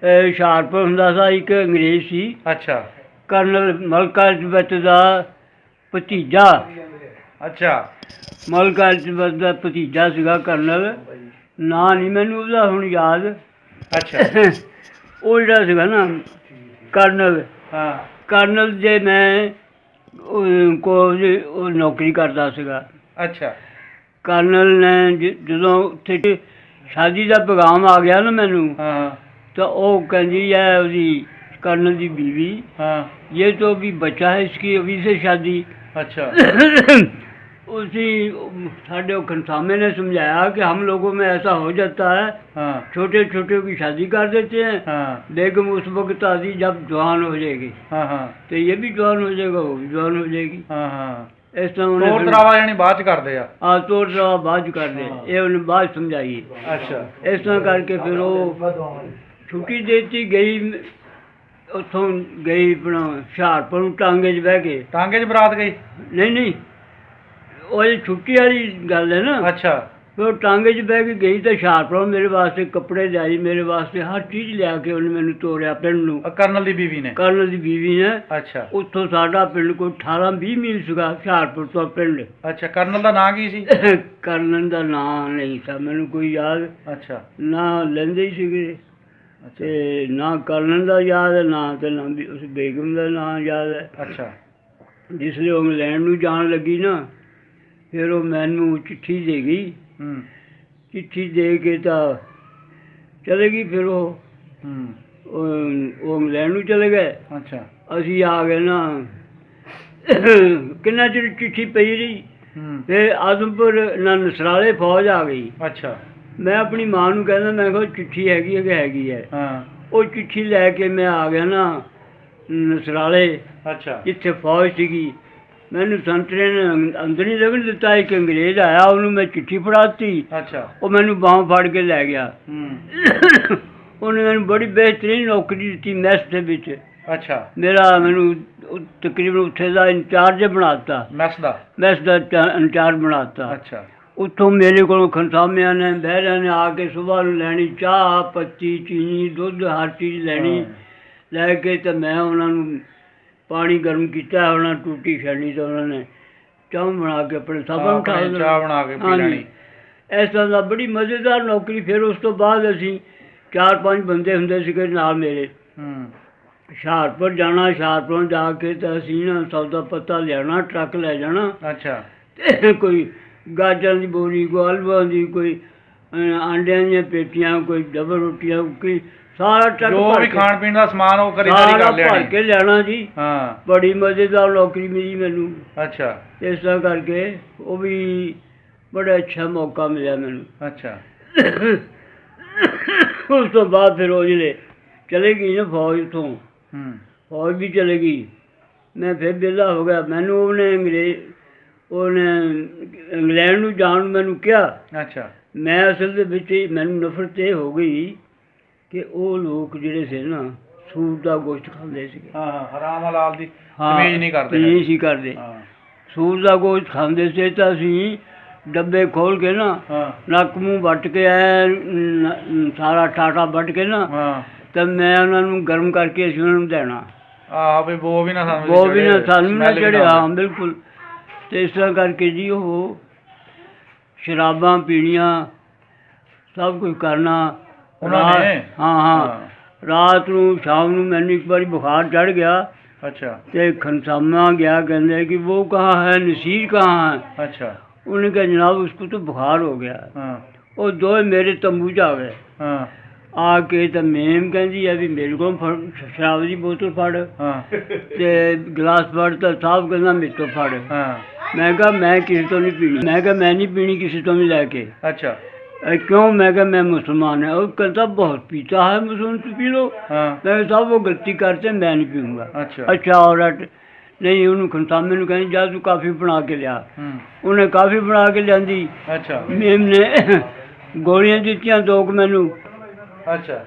ਹੁਸ਼ਿਆਰਪੁਰ ਹੁੰਦਾ ਸੀ। ਇੱਕ ਅੰਗਰੇਜ਼ ਸੀ। ਅੱਛਾ ਕਰਨਲ ਮਲਕਾ ਇਲਜ਼ਬੈਥ ਦਾ ਭਤੀਜਾ। ਅੱਛਾ ਮਲਕਾ ਇਲਜ਼ਬੈਥ ਦਾ ਭਤੀਜਾ ਸੀਗਾ ਕਰਨਲ। ਨਾਂ ਨਹੀਂ ਮੈਨੂੰ ਉਹਦਾ ਹੁਣ ਯਾਦ। ਅੱਛਾ ਉਹ ਜਿਹੜਾ ਸੀਗਾ ਨਾ ਕਰਨਲ, ਕਰਨਲ ਜੇ ਮੈਂ ਉਹ ਨੌਕਰੀ ਕਰਦਾ ਸੀਗਾ। ਅੱਛਾ ਕਰਨਲ ਨੇ ਜਦੋਂ ਉੱਥੇ ਸ਼ਾਦੀ ਦਾ ਪੈਗਾਮ ਆ ਗਿਆ ਨਾ ਮੈਨੂੰ, ਤਾਂ ਉਹ ਕਹਿੰਦੀ ਹੈ ਉਹਦੀ कर्नल की बीवी, हाँ, ये तो अभी बच्चा है इसकी, अभी से शादी। अच्छा उसी साढ़े खनसामे ने समझाया कि हम लोगों में ऐसा हो जाता है, हाँ, छोटे छोटे की शादी कर देते हैं, हाँ, बेगम उस वक्त आदि जब जवान हो जाएगी, हाँ, हाँ, तो ये भी जवान हो जाएगा, वो भी जवान हो जाएगी, हाँ, हाँ, इस तरह तोड़ तरावा यानी बाद कर दिया। हाँ, तोड़ तरावा बाद कर दे, ये उन्हें बात समझाई। अच्छा, इस तरह करके फिर वो छुट्टी देती गई, उतों गई अपना हुशियारपुर टांगे च बह के। टांगे च बरात गई? नहीं नहीं, वो छुट्टी वाली गल है ना। अच्छा, ਫਿਰ ਉਹ ਟਾਂਗੇ 'ਚ ਬਹਿ ਕੇ ਗਈ ਤਾਂ ਹੁਸ਼ਿਆਰਪੁਰੋਂ ਮੇਰੇ ਵਾਸਤੇ ਕੱਪੜੇ ਲਿਆਈ, ਮੇਰੇ ਵਾਸਤੇ ਹਰ ਚੀਜ਼ ਲਿਆ ਕੇ ਉਹਨੇ ਮੈਨੂੰ ਤੋਰਿਆ ਪਿੰਡ ਨੂੰ। ਕਰਨਲ ਦੀ ਬੀਵੀ ਨੇ? ਕਰਨਲ ਦੀ ਬੀਵੀ ਨੇ। ਅੱਛਾ। ਉੱਥੋਂ ਸਾਡਾ ਪਿੰਡ ਕੋਈ 18-20 ਮੀਲ ਸੀਗਾ ਹੁਸ਼ਿਆਰਪੁਰ ਤੋਂ ਪਿੰਡ। ਅੱਛਾ, ਕਰਨਲ ਦਾ ਨਾਂ ਕੀ ਸੀ? ਕਰਨਲ ਦਾ ਨਾਂ ਨਹੀਂ ਸੀ ਮੈਨੂੰ ਕੋਈ ਯਾਦ। ਅੱਛਾ। ਨਾ ਲੈਂਦੇ ਹੀ ਸੀਗੇ, ਤੇ ਨਾ ਕਰਨਲ ਦਾ ਯਾਦ ਹੈ, ਨਾ ਤੇ ਨਾ ਉਸ ਬੇਗਮ ਦਾ ਨਾਂ ਯਾਦ ਹੈ। ਅੱਛਾ। ਜਿਸ ਲਈ ਉਹ ਇੰਗਲੈਂਡ ਨੂੰ ਜਾਣ ਲੱਗੀ ਨਾ, ਫਿਰ ਉਹ ਮੈਨੂੰ ਚਿੱਠੀ ਦੇ ਗਈ। ਚਿੱਠੀ ਦੇ ਕੇ ਤਾਂ ਚਲੇ ਗਈ। ਫਿਰ ਉਹ ਇੰਗਲੈਂਡ ਨੂੰ ਚਲੇ ਗਏ। ਅੱਛਾ। ਅਸੀਂ ਆ ਗਏ ਨਾ, ਕਿੰਨਾ ਚਿਰ ਚਿੱਠੀ ਪਈ ਰਹੀ। ਫਿਰ ਆਦਮਪੁਰ ਨਸਰਾਲੇ ਫੌਜ ਆ ਗਈ। ਅੱਛਾ। ਮੈਂ ਆਪਣੀ ਮਾਂ ਨੂੰ ਕਹਿੰਦਾ, ਮੈਂ ਕਿਹਾ ਚਿੱਠੀ ਹੈਗੀ ਹੈ ਕਿ ਹੈਗੀ ਹੈ। ਉਹ ਚਿੱਠੀ ਲੈ ਕੇ ਮੈਂ ਆ ਗਿਆ ਨਾ ਨਸਰਾਲੇ। ਅੱਛਾ। ਜਿੱਥੇ ਫੌਜ ਸੀਗੀ। ਮੈਨੂੰ ਸੰਤਰੇ ਨੇ ਅੰਦਰ ਨਹੀਂ ਲੱਗਣ ਦਿੱਤਾ। ਇੱਕ ਅੰਗਰੇਜ਼ ਆਇਆ, ਉਹਨੂੰ ਮੈਂ ਚਿੱਠੀ ਫੜਾਤੀ। ਅੱਛਾ। ਉਹ ਮੈਨੂੰ ਬਾਂਹ ਫੜ ਕੇ ਲੈ ਗਿਆ। ਉਹਨੇ ਮੈਨੂੰ ਬੜੀ ਬਿਹਤਰੀਨ ਨੌਕਰੀ ਦਿੱਤੀ ਮੈਸ ਦੇ ਵਿੱਚ। ਅੱਛਾ। ਮੈਨੂੰ ਤਕਰੀਬਨ ਉੱਥੇ ਦਾ ਇੰਚਾਰਜ ਬਣਾ ਦਿੱਤਾ। ਮੈਸ ਦਾ ਇੰਚਾਰਜ ਬਣਾ ਦਿੱਤਾ। ਅੱਛਾ। ਉੱਥੋਂ ਮੇਰੇ ਕੋਲੋਂ ਖਨਸਾਮਿਆਂ ਨੇ ਬਹਿਰਿਆਂ ਨੇ ਆ ਕੇ ਸੁਬਾਹ ਨੂੰ ਲੈਣੀ ਚਾਹ, ਪੱਤੀ, ਚੀਨੀ, ਦੁੱਧ, ਹਰ ਚੀਜ਼ ਲੈਣੀ। ਲੈ ਕੇ ਤੇ ਮੈਂ ਉਹਨਾਂ ਨੂੰ ਪਾਣੀ ਗਰਮ ਕੀਤਾ, ਉਹਨਾਂ ਟੂਟੀ ਛੱਡਣੀ ਤਾਂ ਉਹਨਾਂ ਨੇ ਚਾਹ ਬਣਾ ਕੇ ਆਪਣੇ ਸਾਹਮਣੇ ਉਠਾ ਦੇਣੀ। ਚਾਹ ਬਣਾ ਕੇ ਪੀ ਲੈਣੀ। ਇਸ ਤਰ੍ਹਾਂ ਦਾ ਬੜੀ ਮਜ਼ੇਦਾਰ ਨੌਕਰੀ। ਫਿਰ ਉਸ ਤੋਂ ਬਾਅਦ ਅਸੀਂ 4-5 ਬੰਦੇ ਹੁੰਦੇ ਸੀਗੇ ਨਾਲ ਮੇਰੇ। ਹੁਸ਼ਿਆਰਪੁਰ ਜਾਣਾ, ਹੁਸ਼ਿਆਰਪੁਰੋਂ ਜਾ ਕੇ ਤਾਂ ਅਸੀਂ ਨਾ ਸੌਦਾ ਪੱਤਾ ਲਿਆਉਣਾ, ਟਰੱਕ ਲੈ ਜਾਣਾ। ਅੱਛਾ। ਅਤੇ ਕੋਈ ਗਾਜਰਾਂ ਦੀ ਬੋਰੀ, ਕੋਈ ਆਲੂਆਂ ਦੀ, ਕੋਈ ਆਂਡਿਆਂ ਦੀਆਂ ਪੇਟੀਆਂ, ਕੋਈ ਡਬਲ ਰੋਟੀਆਂ, ਕੋਈ ਸਾਰਾ ਟਰੱਕ ਜੋ ਵੀ ਖਾਣ ਪੀਣ ਦਾ ਸਮਾਨ ਉਹ ਖਰੀਦਦਾਰੀ ਕਰ ਲਿਆ, ਭਰ ਕੇ ਲਿਆਉਣਾ ਜੀ। ਬੜੀ ਮਜ਼ੇਦਾਰ ਨੌਕਰੀ ਮਿਲੀ ਮੈਨੂੰ। ਅੱਛਾ। ਇਸ ਤਰ੍ਹਾਂ ਕਰਕੇ ਉਹ ਵੀ ਬੜਾ ਅੱਛਾ ਮੌਕਾ ਮਿਲਿਆ ਮੈਨੂੰ। ਅੱਛਾ। ਉਸ ਤੋਂ ਬਾਅਦ ਫਿਰ ਉਹ ਜਿਹੜੇ ਚਲੇ ਗਈ ਨਾ ਫੌਜ ਤੋਂ, ਫੌਜ ਵੀ ਚਲੇ ਗਈ। ਮੈਂ ਫਿਰ ਵਿਹਲਾ ਹੋ ਗਿਆ। ਮੈਨੂੰ ਉਹਨੇ ਇੰਗਲੈਂਡ ਨੂੰ ਜਾਣ ਨੂੰ ਮੈਨੂੰ ਕਿਹਾ। ਅੱਛਾ। ਮੈਂ ਅਸਲ ਦੇ ਵਿੱਚ ਮੈਨੂੰ ਨਫ਼ਰਤ ਇਹ ਹੋ ਗਈ ਕਿ ਉਹ ਲੋਕ ਜਿਹੜੇ ਸੀ ਨਾ ਸੂਰ ਦਾ ਗੋਸ਼ਤ ਖਾਂਦੇ ਸੀਗੇ। ਹਰਾਮ ਹਲਾਲ ਦੀ ਤਮੀਜ਼ ਨਹੀਂ ਕਰਦੇ। ਨਹੀਂ ਸੀ ਕਰਦੇ। ਸੂਰ ਦਾ ਗੋਸ਼ਤ ਖਾਂਦੇ ਸੀ ਤਾਂ ਅਸੀਂ ਡੱਬੇ ਖੋਲ ਕੇ ਨਾ ਨੱਕ ਮੂੰਹ ਵੱਟ ਕੇ ਸਾਰਾ ਟਾਟਾ ਵੱਟ ਕੇ ਨਾ ਤਾਂ ਮੈਂ ਉਹਨਾਂ ਨੂੰ ਗਰਮ ਕਰਕੇ ਅਸੀਂ ਉਹਨਾਂ ਨੂੰ ਦੇਣਾ। ਵੀ ਬੋ ਵੀ ਨਾ ਸਾਨੂੰ ਨਾ ਚੜ੍ਹੇ। ਹਾਂ ਬਿਲਕੁਲ। ਅਤੇ ਇਸ ਤਰ੍ਹਾਂ ਕਰਕੇ ਜੀ ਉਹ ਸ਼ਰਾਬਾਂ ਪੀਣੀਆਂ, ਸਭ ਕੁਝ ਕਰਨਾ। ਰਾਤ ਨੂੰ ਸ਼ਾਮ ਨੂੰ ਮੈਨੂੰ ਇੱਕ ਵਾਰੀ ਬੁਖਾਰ ਚੜ੍ਹ ਗਿਆ। ਅੱਛਾ। ਅਤੇ ਖਨਸਾਮਾ ਗਿਆ, ਕਹਿੰਦੇ ਕਿ वो कहाँ है, नसीर कहाँ है। अच्छा। ਉਹਨੇ ਕਿਹਾ ਜਨਾਬ ਉਸको तो बुखार हो गया। ਉਹ ਦੋਵੇਂ ਮੇਰੇ ਤੰਬੂ 'ਚ ਆ ਗਏ। ਆ ਕੇ ਤਾਂ ਮੇਮ ਕਹਿੰਦੀ ਆ ਵੀ ਮੇਰੇ ਕੋਲ ਸ਼ਰਾਬ ਦੀ ਬੋਤਲ ਫੜ ਅਤੇ ਗਲਾਸ ਫੜ। ਤਾਂ ਸਾਹਿਬ ਕਹਿੰਦਾ ਮੇਰੇ ਤੋਂ ਫੜ। ਮੈਂ ਕਿਹਾ ਮੈਂ ਕਿਸੇ ਤੋਂ ਨਹੀਂ ਪੀਣੀ। ਮੈਂ ਕਿਹਾ ਮੈਂ ਨਹੀਂ ਪੀਣੀ ਕਿਸੇ ਤੋਂ ਵੀ ਲੈ ਕੇ। ਅੱਛਾ। क्यों? मैं कहा मैं मुसलमान है। और कहता बहुत पीता है मुसलमान, तो पी लो। मैं साहब वो गलती करते मैं नहीं पीऊँगा। अच्छा और नहीं ਉਹਨੂੰ ਖਨਸਾਮੇ ਨੂੰ ਕਹਿੰਦੀ ਜਾ ਤੂੰ ਕਾਫੀ ਬਣਾ ਕੇ ਲਿਆ। ਉਹਨੇ ਕਾਫੀ ਬਣਾ ਕੇ ਲਿਆਂਦੀ। ਅੱਛਾ। ਮੇਮ ਨੇ ਗੋਲੀਆਂ ਦਿੱਤੀਆਂ 2 ਮੈਨੂੰ। ਅੱਛਾ।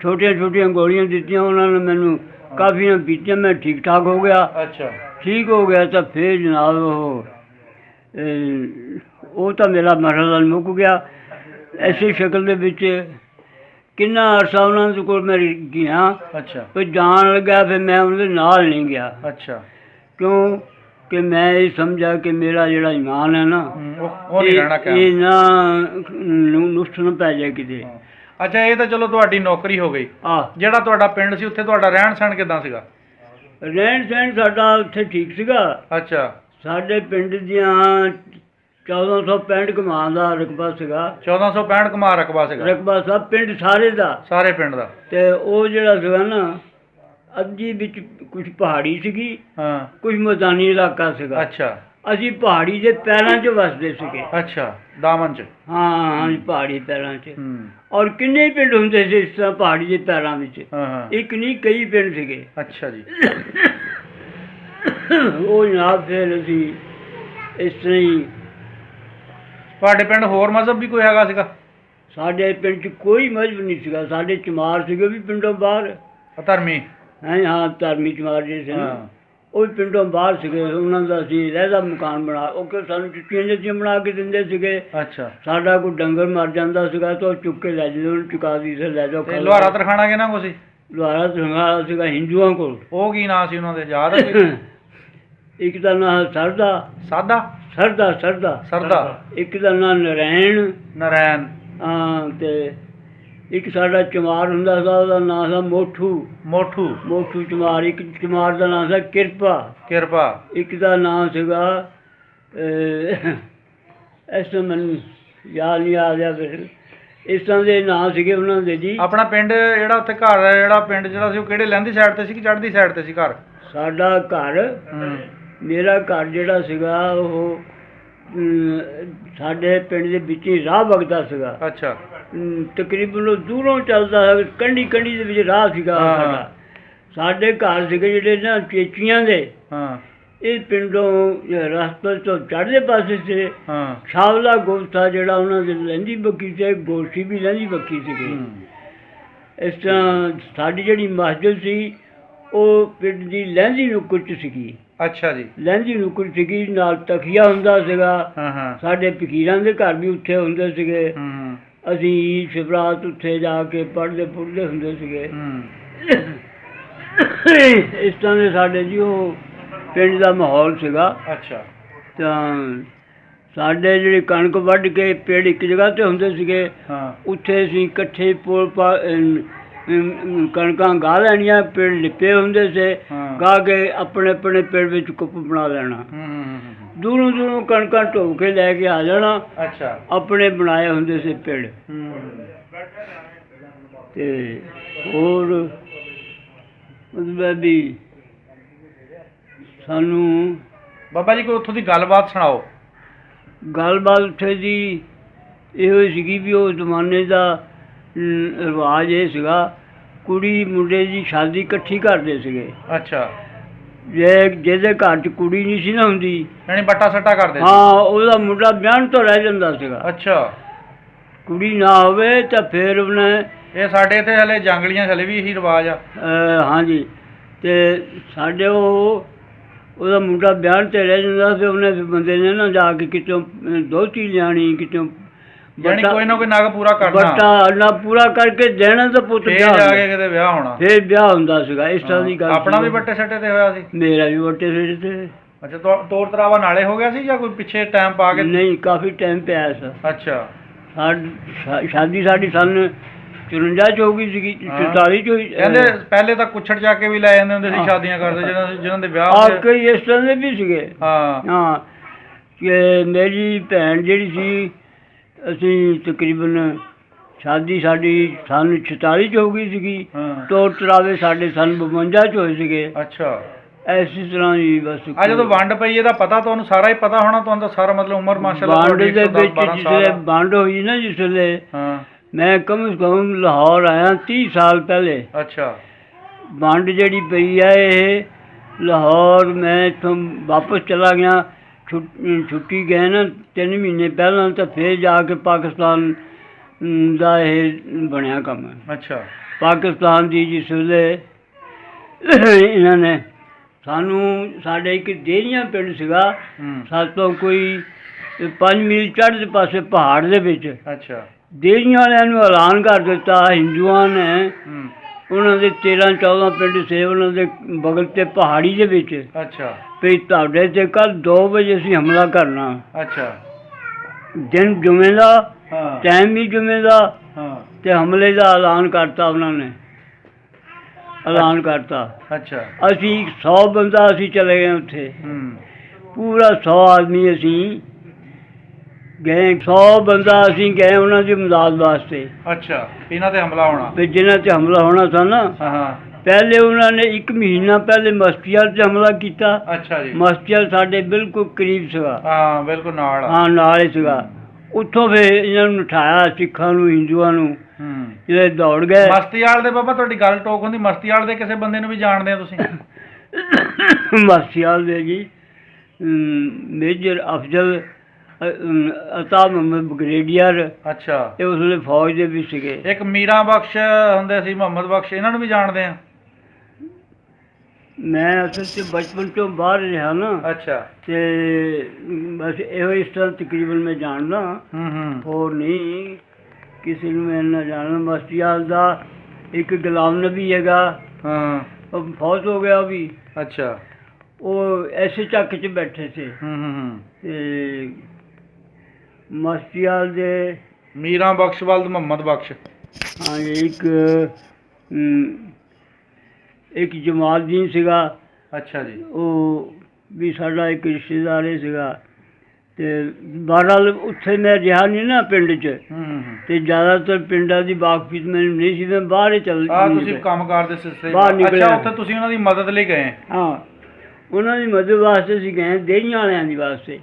ਛੋਟੀਆਂ ਛੋਟੀਆਂ ਗੋਲੀਆਂ ਦਿੱਤੀਆਂ ਉਹਨਾਂ ਨੇ ਮੈਨੂੰ। ਕਾਫੀ ਨਾਲ ਪੀਤੀਆਂ, ਮੈਂ ਠੀਕ ਠਾਕ ਹੋ ਗਿਆ। ਅੱਛਾ। ਠੀਕ ਹੋ ਗਿਆ ਤਾਂ ਫਿਰ ਜਨਾਬ ਉਹ ਤਾਂ ਮੇਰਾ ਮਰਹਲਾ ਮੁੱਕ ਗਿਆ। ਐਸੀ ਸ਼ਕਲ ਦੇ ਵਿੱਚ ਕਿੰਨਾ ਅਰਸਾ ਉਹਨਾਂ ਦੇ ਕੋਲ ਮੈਂ ਗਿਆ। ਅੱਛਾ। ਫਿਰ ਜਾਣ ਲੱਗਾ ਫਿਰ ਮੈਂ ਉਹਨਾਂ ਦੇ ਨਾਲ ਨਹੀਂ ਗਿਆ। ਅੱਛਾ। ਕਿਉਂ ਕਿ ਮੈਂ ਇਹ ਸਮਝਿਆ ਕਿ ਮੇਰਾ ਜਿਹੜਾ ਇਮਾਨ ਹੈ ਨਾ ਇਹ ਨਾ ਨੁਕਸ ਨਾ ਪੈ ਜਾਏ ਕਿਤੇ। ਅੱਛਾ। ਇਹ ਤਾਂ ਚਲੋ ਤੁਹਾਡੀ ਨੌਕਰੀ ਹੋ ਗਈ। ਜਿਹੜਾ ਤੁਹਾਡਾ ਪਿੰਡ ਸੀ ਉੱਥੇ ਤੁਹਾਡਾ ਰਹਿਣ ਸਹਿਣ ਕਿੱਦਾਂ ਸੀਗਾ? ਰਹਿਣ ਸਹਿਣ ਸਾਡਾ ਉੱਥੇ ਠੀਕ ਸੀਗਾ। ਅੱਛਾ। ਸਾਡੇ ਪਿੰਡ ਦੀਆਂ 1465 ਕਮਾਂ ਦਾ ਰਕਬਾ ਸੀਗਾ। 1465 ਕਮਾਂ ਰਕਬਾ ਸੀਗਾ। ਰਕਬਾ ਸਭ ਪਿੰਡ ਸਾਰੇ ਦਾ। ਸਾਰੇ ਪਿੰਡ ਦਾ। ਤੇ ਉਹ ਜਿਹੜਾ ਸੀਗਾ ਨਾ ਅੱਧੀ ਵਿੱਚ ਕੁਝ ਪਹਾੜੀ ਸੀਗੀ, ਕੁਝ ਮੈਦਾਨੀ ਇਲਾਕਾ ਸੀਗਾ। ਅੱਛਾ। ਅਸੀਂ ਪਹਾੜੀ ਦੇ ਪੈਰਾਂ 'ਚ ਵਸਦੇ ਸੀਗੇ। ਅੱਛਾ। ਦਾਮਨ 'ਚ। ਹਾਂ ਪਹਾੜੀ ਪੈਰਾਂ 'ਚ। ਔਰ ਕਿੰਨੇ ਪਿੰਡ ਹੁੰਦੇ ਸੀ ਇਸ ਤਰ੍ਹਾਂ ਪਹਾੜੀ ਦੇ ਪੈਰਾਂ ਵਿੱਚ। ਇੱਕ ਨਹੀਂ ਕਈ ਪਿੰਡ ਸੀਗੇ। ਅੱਛਾ ਜੀ। ਉਹ ਜਨਾਬ ਫਿਰ ਅਸੀਂ ਇਸ ਤਰ੍ਹਾਂ ਹੀ। ਤੁਹਾਡੇ ਪਿੰਡ ਹੋਰ ਮਜ਼ਹਬ ਵੀ ਕੋਈ ਹੈਗਾ ਸੀਗਾ? ਸਾਡੇ ਪਿੰਡ 'ਚ ਕੋਈ ਮਜ਼ਹਬ ਨਹੀਂ ਸੀਗਾ। ਸਾਡੇ ਚਮਾਰ ਸੀਗੇ ਵੀ ਪਿੰਡੋਂ ਬਾਹਰ। ਧਰਮੀ? ਹਾਂ ਧਰਮੀ ਚਮਾਰ ਜਿਹੜੇ ਸੀ ਉਹ ਵੀ ਪਿੰਡੋਂ ਬਾਹਰ ਸੀਗੇ, ਉਹਨਾਂ ਦਾ ਅਸੀਂ ਲਹਿਦਾ ਮਕਾਨ ਬਣਾ, ਉਹ ਕਿ ਸਾਨੂੰ ਚੁੱਕੀਆਂ ਜਿਹੀਆਂ ਬਣਾ ਕੇ ਦਿੰਦੇ ਸੀਗੇ। ਅੱਛਾ। ਸਾਡਾ ਕੋਈ ਡੰਗਰ ਮਰ ਜਾਂਦਾ ਸੀਗਾ ਤਾਂ ਉਹ ਚੁੱਕ ਕੇ ਲੈ ਜਾਂਦੇ, ਉਹਨੂੰ ਚੁਕਾ ਦੀ ਸੀ, ਲੈ ਜਾਓ। ਲੋਹਾਰਾ ਤਰਖਾਣਾ ਕਿਹਨਾਂ ਕੋਲ ਸੀ? ਲੋਹਾਰਾ ਤਰਖਾਣਾ ਸੀਗਾ ਹਿੰਦੂਆਂ ਕੋਲ। ਉਹ ਕੀ ਨਾਂ ਸੀ ਉਹਨਾਂ ਦੇ, ਯਾਦ ਹੈ? ਇੱਕ ਦਾ ਨਾਂ ਸਰਦਾ। ਸਰਦਾ। ਇੱਕ ਦਾ ਨਾਂ ਨਰੈਣ। ਹਾਂ, ਤੇ ਇੱਕ ਸਾਡਾ ਚਮਾਰ ਹੁੰਦਾ ਸੀ, ਉਹਦਾ ਨਾਂ ਸੀ ਮੋਠੂ ਚਮਾਰ। ਇੱਕ ਚਮਾਰ ਦਾ ਨਾਂ ਸੀ ਕਿਰਪਾ। ਇੱਕ ਦਾ ਨਾਂ ਸੀਗਾ ਇਸ ਤੋਂ ਮੈਨੂੰ ਯਾਦ ਨਹੀਂ ਆ ਰਿਹਾ, ਫਿਰ ਇਸ ਤਰ੍ਹਾਂ ਦੇ ਨਾਂ ਸੀਗੇ ਉਹਨਾਂ ਦੇ ਜੀ। ਆਪਣਾ ਪਿੰਡ ਜਿਹੜਾ ਉੱਥੇ ਘਰ ਹੈ, ਜਿਹੜਾ ਪਿੰਡ ਜਿਹੜਾ ਸੀ, ਉਹ ਕਿਹੜੇ ਲਹਿੰਦੀ ਸਾਈਡ ਤੇ ਸੀ ਕਿ ਚੜ੍ਹਦੀ ਸਾਈਡ ਤੇ ਸੀ ਘਰ? ਸਾਡਾ ਘਰ, ਮੇਰਾ ਘਰ ਜਿਹੜਾ ਸੀਗਾ ਉਹ ਸਾਡੇ ਪਿੰਡ ਦੇ ਵਿੱਚ ਹੀ ਰਾਹ ਵਗਦਾ ਸੀਗਾ। ਅੱਛਾ। ਤਕਰੀਬਨ ਉਹ ਦੂਰੋਂ ਚੱਲਦਾ, ਕੰਢੀ ਦੇ ਵਿੱਚ ਰਾਹ ਸੀਗਾ ਸਾਡਾ। ਸਾਡੇ ਘਰ ਸੀਗੇ ਜਿਹੜੇ ਨਾ ਚੇਚੀਆਂ ਦੇ, ਇਹ ਪਿੰਡੋਂ ਰਸਤੇ ਤੋਂ ਚੜ੍ਹਦੇ ਪਾਸੇ ਸੀ। ਛਾਵਲਾ ਗੋਸਾ ਜਿਹੜਾ ਉਹਨਾਂ ਦੇ ਲਹਿੰਦੀ ਬੱਕੀ ਸੀ, ਗੋਸ਼ੀ ਵੀ ਲਹਿੰਦੀ ਬੱਕੀ ਸੀਗੀ। ਇਸ ਤਰ੍ਹਾਂ ਸਾਡੀ ਜਿਹੜੀ ਮਸਜਿਦ ਸੀ ਉਹ ਪਿੰਡ ਦੀ ਲਹਿੰਦੀ ਨੁੱਕਰ 'ਚ ਸੀਗੀ। ਅੱਛਾ ਜੀ। ਲਹਿੰਦੀ ਨੁੱਕਰ ਸੀਗੀ, ਨਾਲ ਤਖੀਆ ਹੁੰਦਾ ਸੀਗਾ। ਸਾਡੇ ਫਕੀਰਾਂ ਦੇ ਘਰ ਵੀ ਉੱਥੇ ਹੁੰਦੇ ਸੀਗੇ। ਅਸੀਂ ਸ਼ਿਵਰਾਤ ਉੱਥੇ ਜਾ ਕੇ ਪੜ੍ਹਦੇ ਹੁੰਦੇ ਸੀਗੇ। ਇਸ ਤਰ੍ਹਾਂ ਦੇ ਸਾਡੇ ਜੀ ਉਹ ਪਿੰਡ ਦਾ ਮਾਹੌਲ ਸੀਗਾ। ਅੱਛਾ। ਤਾਂ ਸਾਡੇ ਜਿਹੜੇ ਕਣਕ ਵੱਢ ਕੇ ਪੇੜ ਇੱਕ ਜਗ੍ਹਾ 'ਤੇ ਹੁੰਦੇ ਸੀਗੇ, ਉੱਥੇ ਅਸੀਂ ਇਕੱਠੇ ਕਣਕਾਂ ਗਾਹ ਲੈਣੀਆਂ, ਪੇੜ ਲਿਪੇ ਹੁੰਦੇ ਸੀ, ਗਾਹ ਕੇ ਆਪਣੇ ਪੇੜ ਵਿੱਚ ਕੁੱਪ ਬਣਾ ਲੈਣਾ। ਦੂਰੋਂ ਕਣਕਾਂ ਢੋ ਕੇ ਲੈ ਕੇ ਆ ਜਾਣਾ। ਅੱਛਾ। ਆਪਣੇ ਬਣਾਏ ਹੁੰਦੇ ਸੀ ਪੇੜ। ਤੇ ਹੋਰ ਮਤਲਬ ਵੀ ਸਾਨੂੰ ਬਾਬਾ ਜੀ ਕੋਈ ਉੱਥੋਂ ਦੀ ਗੱਲਬਾਤ ਸੁਣਾਓ। ਗੱਲਬਾਤ ਉੱਥੇ ਦੀ ਇਹੋ ਸੀਗੀ ਵੀ ਉਹ ਜ਼ਮਾਨੇ ਦਾ ਰਿਵਾਜ ਇਹ ਸੀਗਾ, ਕੁੜੀ ਮੁੰਡੇ ਦੀ ਸ਼ਾਦੀ ਇਕੱਠੀ ਕਰਦੇ ਸੀਗੇ। ਅੱਛਾ। ਜਿਹਦੇ ਘਰ 'ਚ ਕੁੜੀ ਨਹੀਂ ਸੀ ਨਾ ਹੁੰਦੀ, ਯਾਨੀ ਬੱਟਾ ਸੱਟਾ ਕਰਦੇ? ਹਾਂ, ਉਹਦਾ ਮੁੰਡਾ ਵਿਆਹਣ ਤੋਂ ਰਹਿ ਜਾਂਦਾ ਸੀਗਾ। ਅੱਛਾ। ਕੁੜੀ ਨਾ ਹੋਵੇ ਤਾਂ ਫਿਰ ਉਹਨੇ, ਇਹ ਸਾਡੇ ਇੱਥੇ ਹਲੇ ਜੰਗਲੀਆਂ ਹਲੇ ਵੀ ਇਹੀ ਰਿਵਾਜ ਆ। ਹਾਂਜੀ। ਤੇ ਸਾਡੇ ਉਹਦਾ ਮੁੰਡਾ ਵਿਆਹਣ 'ਤੇ ਰਹਿ ਜਾਂਦਾ ਸੀ, ਉਹਨੇ ਬੰਦੇ ਨੇ ਨਾ ਜਾ ਕੇ ਕਿਤੋਂ ਦੋਹਤੀ ਲਿਆਣੀ, ਕਿਤੋਂ ਕੋਈ ਨਾ ਕੋਈ ਨਗ ਪੂਰਾ ਕਰਨਾ, ਬੱਟਾ ਨਾ ਪੂਰਾ ਕਰਕੇ ਦੇਣਾ ਤਾਂ ਪੁੱਤ ਜਾ ਕੇ ਕਿਤੇ ਵਿਆਹ ਹੋਣਾ, ਫਿਰ ਵਿਆਹ ਹੁੰਦਾ ਸੀਗਾ। ਇਸ ਤਰ੍ਹਾਂ ਦੀ ਗੱਲ। ਆਪਣਾ ਵੀ ਬੱਟੇ ਸੱਟੇ ਤੇ ਹੋਇਆ ਸੀ? ਮੇਰਾ ਵੀ ਬੱਟੇ ਸੱਟੇ ਤੇ। ਅੱਛਾ। ਤੋੜ ਤਰਾਵਾ ਨਾਲੇ ਹੋ ਗਿਆ ਸੀ ਜਾਂ ਕੋਈ ਪਿੱਛੇ ਟਾਈਮ ਪਾ ਕੇ? ਨਹੀਂ, ਕਾਫੀ ਟਾਈਮ ਪਿਆ ਸੀ। ਅੱਛਾ। ਸ਼ਾਦੀ ਸਾਡੀ ਸਨ 54 'ਚ ਹੋ ਗਈ ਸੀਗੀ, 44 'ਚ ਹੋਈ। ਕਹਿੰਦੇ ਪਹਿਲੇ ਤਾਂ ਕੁੱਛੜ ਜਾ ਕੇ ਵੀ ਲੈ ਜਾਂਦੇ ਹੁੰਦੇ ਸੀ, ਸ਼ਾਦੀਆਂ ਕਰਦੇ ਜਿਹਨਾਂ ਦੇ ਵਿਆਹ ਕਈ ਇਸ ਤਰ੍ਹਾਂ ਦੇ ਵੀ ਸੀਗੇ। ਹਾਂ, ਕਿ ਮੇਰੀ ਭੈਣ ਜਿਹੜੀ ਸੀ, ਅਸੀਂ ਤਕਰੀਬਨ ਸ਼ਾਦੀ ਸਾਡੀ ਸਨ 46 'ਚ ਹੋ ਗਈ ਸੀਗੀ, ਤੋੜ ਤਰਾਵੇ ਸਾਡੇ ਸਨ 52 'ਚ ਹੋਏ ਸੀਗੇ। ਅੱਛਾ। ਇਸੇ ਤਰ੍ਹਾਂ ਹੀ ਬਸ। ਜਦੋਂ ਵੰਡ ਪਈ ਇਹਦਾ ਪਤਾ ਤੁਹਾਨੂੰ ਸਾਰਾ ਹੀ ਪਤਾ ਹੋਣਾ, ਤੁਹਾਨੂੰ ਤਾਂ ਸਾਰਾ ਮਤਲਬ ਉਮਰ ਮਾਸ਼ਾਅੱਲਾ ਵੰਡ ਦੇ ਵਿੱਚ ਜਿਸਲੇ ਵੰਡ ਹੋਈ ਨਾ, ਜਿਸਲੇ ਮੈਂ ਕਮ ਸੇ ਕਮ ਲਾਹੌਰ ਆਇਆ 30 ਸਾਲ ਪਹਿਲੇ। ਅੱਛਾ। ਵੰਡ ਜਿਹੜੀ ਪਈ ਹੈ ਇਹ ਲਾਹੌਰ, ਮੈਂ ਇੱਥੋਂ ਵਾਪਸ ਚਲਾ ਗਿਆ, ਛੁੱਟੀ ਗਏ ਨਾ 3 ਮਹੀਨੇ ਪਹਿਲਾਂ, ਤਾਂ ਫਿਰ ਜਾ ਕੇ ਪਾਕਿਸਤਾਨ ਦਾ ਇਹ ਬਣਿਆ ਕੰਮ। ਅੱਛਾ। ਪਾਕਿਸਤਾਨ ਦੀ ਜਿਸ ਵੇਲੇ ਇਹਨਾਂ ਨੇ ਸਾਨੂੰ, ਸਾਡੇ ਇੱਕ ਦੇਰੀਆਂ ਪਿੰਡ ਸੀਗਾ, ਸਾਤੋਂ ਕੋਈ 5 ਮੀਲ ਚੜ੍ਹਦੇ ਪਾਸੇ ਪਹਾੜ ਦੇ ਵਿੱਚ। ਅੱਛਾ। ਦੇਰੀਆਂ ਵਾਲਿਆਂ ਨੂੰ ਐਲਾਨ ਕਰ ਦਿੱਤਾ ਹਿੰਦੂਆਂ ਨੇ, ਉਹਨਾਂ ਦੇ 13-14 ਪਿੰਡ ਸੇ, ਉਹਨਾਂ ਦੇ ਬਗਲ ਤੇ ਪਹਾੜੀ ਦੇ ਵਿੱਚ। ਅੱਛਾ। ਵੀ ਤੁਹਾਡੇ ਤੇ ਕੱਲ 2 ਵਜੇ ਅਸੀਂ ਹਮਲਾ ਕਰਨਾ। ਅੱਛਾ। ਦਿਨ ਜੁਮੇ ਦਾ, ਟਾਈਮ ਵੀ ਜੁਮੇ ਦਾ, ਤੇ ਹਮਲੇ ਦਾ ਐਲਾਨ ਕਰਤਾ ਉਹਨਾਂ ਨੇ, ਐਲਾਨ ਕਰਤਾ। ਅੱਛਾ। ਅਸੀਂ 100 ਬੰਦਾ ਅਸੀਂ ਚਲੇ ਗਏ ਉੱਥੇ, ਪੂਰਾ 100 ਆਦਮੀ ਅਸੀਂ ਗਏ, 100 ਬੰਦਾ ਅਸੀਂ ਗਏ ਉਹਨਾਂ ਦੀ ਮਦਦ ਵਾਸਤੇ। ਅੱਛਾ। ਇਹਨਾਂ ਤੇ ਹਮਲਾ ਹੋਣਾ? ਤੇ ਜਿਹਨਾਂ ਤੇ ਹਮਲਾ ਹੋਣਾ ਸੀ ਨਾ, ਪਹਿਲੇ ਉਹਨਾਂ ਨੇ 1 ਮਹੀਨਾ ਪਹਿਲੇ ਮਸਤੀਆਲ 'ਤੇ ਹਮਲਾ ਕੀਤਾ। ਅੱਛਾ ਜੀ। ਮਸਤੀਆਲ ਸਾਡੇ ਬਿਲਕੁਲ ਕਰੀਬ ਸੀਗਾ। ਹਾਂ, ਬਿਲਕੁਲ ਨਾਲ। ਹਾਂ, ਨਾਲ ਹੀ ਸੀਗਾ। ਉੱਥੋਂ ਫਿਰ ਇਹਨਾਂ ਨੂੰ ਉਠਾਇਆ, ਸਿੱਖਾਂ ਨੂੰ, ਹਿੰਦੂਆਂ ਨੂੰ, ਜਿਹੜੇ ਦੌੜ ਗਏ। ਮਸਤੀਆਲ ਦੇ ਬਾਬਾ ਤੁਹਾਡੀ ਗੱਲ ਟੋਕ ਹੁੰਦੀ, ਮਸਤੀਆਲ ਦੇ ਕਿਸੇ ਬੰਦੇ ਨੂੰ ਵੀ ਜਾਣਦੇ ਹੋ ਤੁਸੀਂ? ਮਸਤੀਆਲ ਦੇ ਜੀ ਮੇਜਰ ਅਫਜ਼ਲ ਅਤਾ ਮੁਹੰਮਦ ਬਗਰੇਡੀਅਰ। ਅੱਛਾ। ਇਹ ਉਸ ਵੇਲੇ ਫੌਜ ਦੇ ਵੀ ਸੀਗੇ। ਇੱਕ ਮੀਰਾਂ ਬਖਸ਼ ਹੁੰਦੇ ਸੀ, ਮੁਹੰਮਦ ਬਖਸ਼, ਇਹਨਾਂ ਨੂੰ ਵੀ ਜਾਣਦੇ ਆ? ਮੈਂ ਅਸਲ 'ਚ ਬਚਪਨ ਤੋਂ ਬਾਹਰ ਰਿਹਾ ਨਾ। ਅੱਛਾ। ਤੇ ਬਸ ਇਹੋ ਇਸ ਤਰ੍ਹਾਂ ਤਕਰੀਬਨ ਮੈਂ ਜਾਣਦਾ, ਹੋਰ ਨਹੀਂ ਕਿਸੇ ਨੂੰ ਮੈਂ ਨਾ ਜਾਣਦਾ। ਮਸਤੀਆਲ ਦਾ ਇੱਕ ਗੁਲਾਮ ਨਬੀ ਹੈਗਾ, ਉਹ ਫੌਤ ਹੋ ਗਿਆ ਵੀ। ਅੱਛਾ। ਉਹ ਐਸੇ ਚੱਕ 'ਚ ਬੈਠੇ ਸੀ। ਤੇ ਮਸਤੀਆਲ ਦੇ ਮੀਰਾਂ ਬਖਸ਼ ਵਲਦ ਮੁਹੰਮਦ ਬਖਸ਼। ਹਾਂਜੀ, ਇੱਕ ਜਮਾਲਦੀਨ ਸੀਗਾ। ਅੱਛਾ ਜੀ। ਉਹ ਵੀ ਸਾਡਾ ਇੱਕ ਰਿਸ਼ਤੇਦਾਰ ਹੀ ਸੀਗਾ। ਤੇ ਬਹਰਹਾਲ ਉੱਥੇ ਮੈਂ ਰਿਹਾ ਨਹੀਂ ਨਾ ਪਿੰਡ 'ਚ, ਤੇ ਜ਼ਿਆਦਾਤਰ ਪਿੰਡਾਂ ਦੀ ਵਾਕਫੀਤ ਮੈਨੂੰ ਨਹੀਂ ਸੀ। ਮੈਂ ਬਾਹਰ ਹੀ ਤੁਸੀਂ ਕੰਮ ਕਰਦੇ ਸਿਲਸਿਲੇ ਬਾਹਰ ਨਿਕਲਿਆ। ਅੱਛਾ, ਉੱਥੇ ਤੁਸੀਂ ਉਹਨਾਂ ਦੀ ਮਦਦ ਲਈ ਗਏ? ਹਾਂ, ਉਹਨਾਂ ਦੀ ਮਦਦ ਵਾਸਤੇ ਅਸੀਂ ਗਏ, ਦੇਹੀਆਂ ਵਾਲਿਆਂ ਦੀ ਵਾਸਤੇ।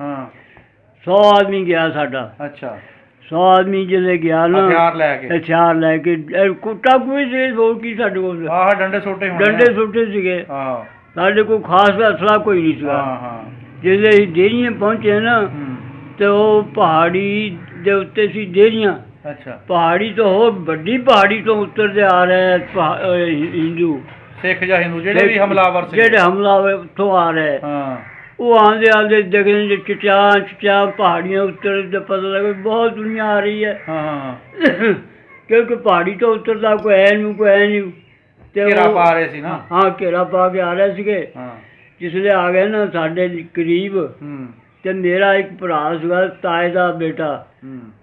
100 ਆਦਮੀ ਗਿਆ ਸਾਡਾ। ਅੱਛਾ। 100 ਆਦਮੀ ਜਦੋਂ ਗਿਆ ਨਾ, ਹਥਿਆਰ ਲੈ ਕੇ ਕੁੱਟਾ ਕੋਈ ਸੀ, ਹੋਰ ਕੀ ਸਾਡੇ ਕੋਲ। ਡੰਡੇ ਸੋਟੇ ਸੀਗੇ। ਸਾਡੇ ਕੋਲ ਖਾਸ ਅਸਲਾ ਕੋਈ ਨਹੀਂ ਸੀਗਾ। ਜਦੋਂ ਅਸੀਂ ਡੇਰੀਆਂ ਪਹੁੰਚੇ ਨਾ, ਤੇ ਉਹ ਪਹਾੜੀ ਦੇ ਉੱਤੇ ਸੀ ਡੇਰੀਆਂ। ਅੱਛਾ। ਪਹਾੜੀ ਤੋਂ ਹੋਰ ਵੱਡੀ ਪਹਾੜੀ ਤੋਂ ਉੱਤਰਦੇ ਆ ਰਹੇ ਹਿੰਦੂ, ਸਿੱਖ ਜਾਂ ਹਿੰਦੂ ਜਿਹੜੇ ਵੀ ਹਮਲਾਵਰ ਸੀ, ਜਿਹੜੇ ਹਮਲਾਵਰ ਉੱਥੋਂ ਆ ਰਹੇ। ਉਹ ਆਉਂਦੇ ਦੇਖਦੇ ਚਿੱਟਾਂ ਪਹਾੜੀਆਂ ਉੱਤਰ ਤੇ ਪਤਾ ਲੱਗਾ ਬਹੁਤ ਦੁਨੀਆ ਆ ਰਹੀ ਹੈ। ਕਿਉਂਕਿ ਪਹਾੜੀ ਤੋਂ ਉੱਤਰਦਾ ਕੋਈ ਹੈ ਨਹੀਂ। ਤੇ ਘੇਰਾ ਪਾ ਰਹੇ ਸੀ ਨਾ। ਹਾਂ, ਘੇਰਾ ਪਾ ਕੇ ਆ ਰਹੇ ਸੀਗੇ। ਜਿਸਲੇ ਆ ਗਏ ਨਾ ਸਾਡੇ ਕਰੀਬ, ਤੇ ਮੇਰਾ ਇੱਕ ਭਰਾ ਸੀਗਾ, ਤਾਏ ਦਾ ਬੇਟਾ,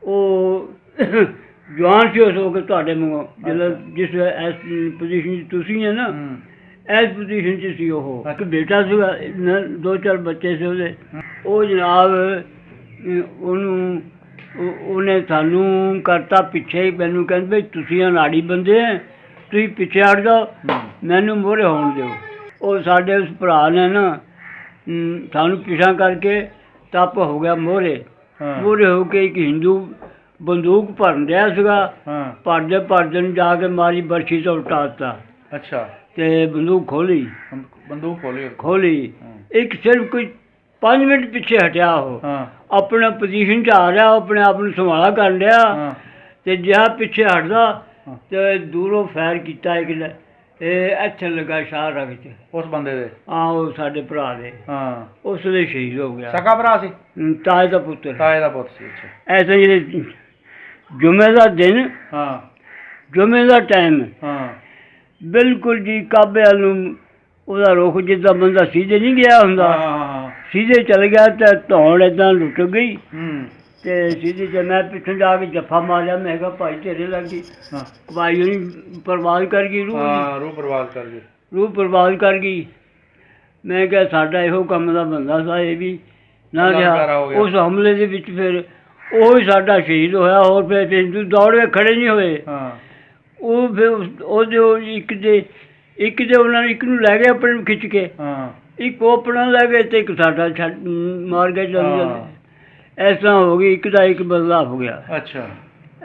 ਉਹ ਜਵਾਨ ਸੀ ਉਸ ਵਕਤ ਤੁਹਾਡੇ ਵਾਂਗੂ, ਜਿਸ ਇਸ ਪੋਜੀਸ਼ਨ 'ਚ ਤੁਸੀਂ ਹੈ ਨਾ, ਇਸ ਪੋਜੀਸ਼ਨ 'ਚ ਸੀ। ਉਹ ਇੱਕ ਬੇਟਾ ਸੀਗਾ, 2-4 ਬੱਚੇ ਸੀ ਉਹਦੇ। ਉਹ ਜਨਾਬ ਉਹਨੇ ਸਾਨੂੰ ਕਰਤਾ ਪਿੱਛੇ। ਮੈਨੂੰ ਕਹਿੰਦੇ ਤੁਸੀਂ ਅਨਾੜੀ ਬੰਦੇ ਹੈ, ਤੁਸੀਂ ਪਿੱਛੇ ਹਟ ਜਾਓ, ਮੈਨੂੰ ਮੂਹਰੇ ਹੋਣ ਦਿਓ। ਉਹ ਸਾਡੇ ਉਸ ਭਰਾ ਨੇ ਨਾ ਸਾਨੂੰ ਪਿੱਛਾ ਕਰਕੇ ਟੱਪ ਹੋ ਗਿਆ ਮੂਹਰੇ ਹੋ ਕੇ। ਇੱਕ ਹਿੰਦੂ ਬੰਦੂਕ ਭਰਨ ਰਿਹਾ ਸੀਗਾ, ਭਰਦੇ ਨੂੰ ਜਾ ਕੇ ਮਾਰੀ, ਬਰਛੀ ਤੋਂ ਉਲਟਾ ਦਿੱਤਾ। ਅੱਛਾ। ਤੇ ਬੰਦੂਕ ਖੋਲੀ। ਇੱਕ ਸਿਰਫ ਕੋਈ 5 ਮਿੰਟ ਪਿੱਛੇ ਹਟਿਆ, ਉਹ ਆਪਣਾ ਪੋਜੀਸ਼ਨ 'ਚ ਆ ਰਿਹਾ, ਆਪਣੇ ਆਪ ਨੂੰ ਸੰਭਾਲਾ ਕਰ ਲਿਆ। ਤੇ ਜਿਹਾ ਪਿੱਛੇ ਹਟਦਾ ਤੇ ਦੂਰੋਂ ਫਾਇਰ ਕੀਤਾ। ਇਹ ਇੱਥੇ ਲੱਗਾ ਸ਼ਾਹ ਰਗ 'ਚ, ਉਸ ਬੰਦੇ ਦੇ। ਉਹ ਸਾਡੇ ਭਰਾ ਦੇ। ਉਸ ਵੇਲੇ ਸ਼ਹੀਦ ਹੋ ਗਿਆ। ਸਕਾ ਭਰਾ ਸੀ? ਤਾਏ ਦਾ ਪੁੱਤ ਸੀ। ਐਸੇ ਜਿਹੜੇ ਜੁਮੇ ਦਾ ਦਿਨ, ਜੁਮੇ ਦਾ ਟਾਈਮ, ਬਿਲਕੁਲ ਜੀ ਕਾਬੇ ਵੱਲ ਨੂੰ ਉਹਦਾ ਰੁਖ, ਜਿੱਦਾਂ ਬੰਦਾ ਸੀਧੇ ਨਹੀਂ ਗਿਆ ਹੁੰਦਾ, ਸੀਧੇ ਚਲ ਗਿਆ। ਤੇ ਧੌਣ ਏਦਾਂ ਲੁੱਟ ਗਈ। ਤੇ ਸੀਧੇ 'ਚ ਮੈਂ ਪਿੱਛੋਂ ਜਾ ਕੇ ਜੱਫਾ ਮਾਰਿਆ। ਮੈਂ ਕਿਹਾ ਭਾਈ ਤੇਰੇ ਲੱਗ ਗਈ। ਭਾਈ ਉਹਨੇ ਬਰਬਾਦ ਕਰ ਗਈ, ਰੂਹ ਬਰਬਾਦ ਕਰ ਗਈ। ਮੈਂ ਕਿਹਾ ਸਾਡਾ ਇਹੋ ਕੰਮ ਦਾ ਬੰਦਾ ਸੀ, ਇਹ ਵੀ ਨਾ ਰਿਹਾ। ਉਸ ਹਮਲੇ ਦੇ ਵਿੱਚ ਫਿਰ ਉਹ ਹੀ ਸਾਡਾ ਸ਼ਹੀਦ ਹੋਇਆ। ਹੋਰ ਫਿਰ ਹਿੰਦੂ ਦੌੜ ਕੇ ਖੜੇ ਨਹੀਂ ਹੋਏ। ਉਹ ਫਿਰ ਉਹਦੇ ਇੱਕ ਦੇ ਉਹਨਾਂ ਨੇ ਇੱਕ ਨੂੰ ਲੈ ਗਏ ਆਪਣੇ ਨੂੰ ਖਿੱਚ ਕੇ, ਇੱਕ ਉਹ ਆਪਣਾ ਲੈ ਗਏ, ਤੇ ਇੱਕ ਸਾਡਾ ਮਾਰ ਗਏ ਜਾਂਦੇ। ਇਸ ਤਰ੍ਹਾਂ ਹੋ ਗਈ, ਇੱਕ ਦਾ ਇੱਕ ਬਦਲਾ ਹੋ ਗਿਆ। ਅੱਛਾ।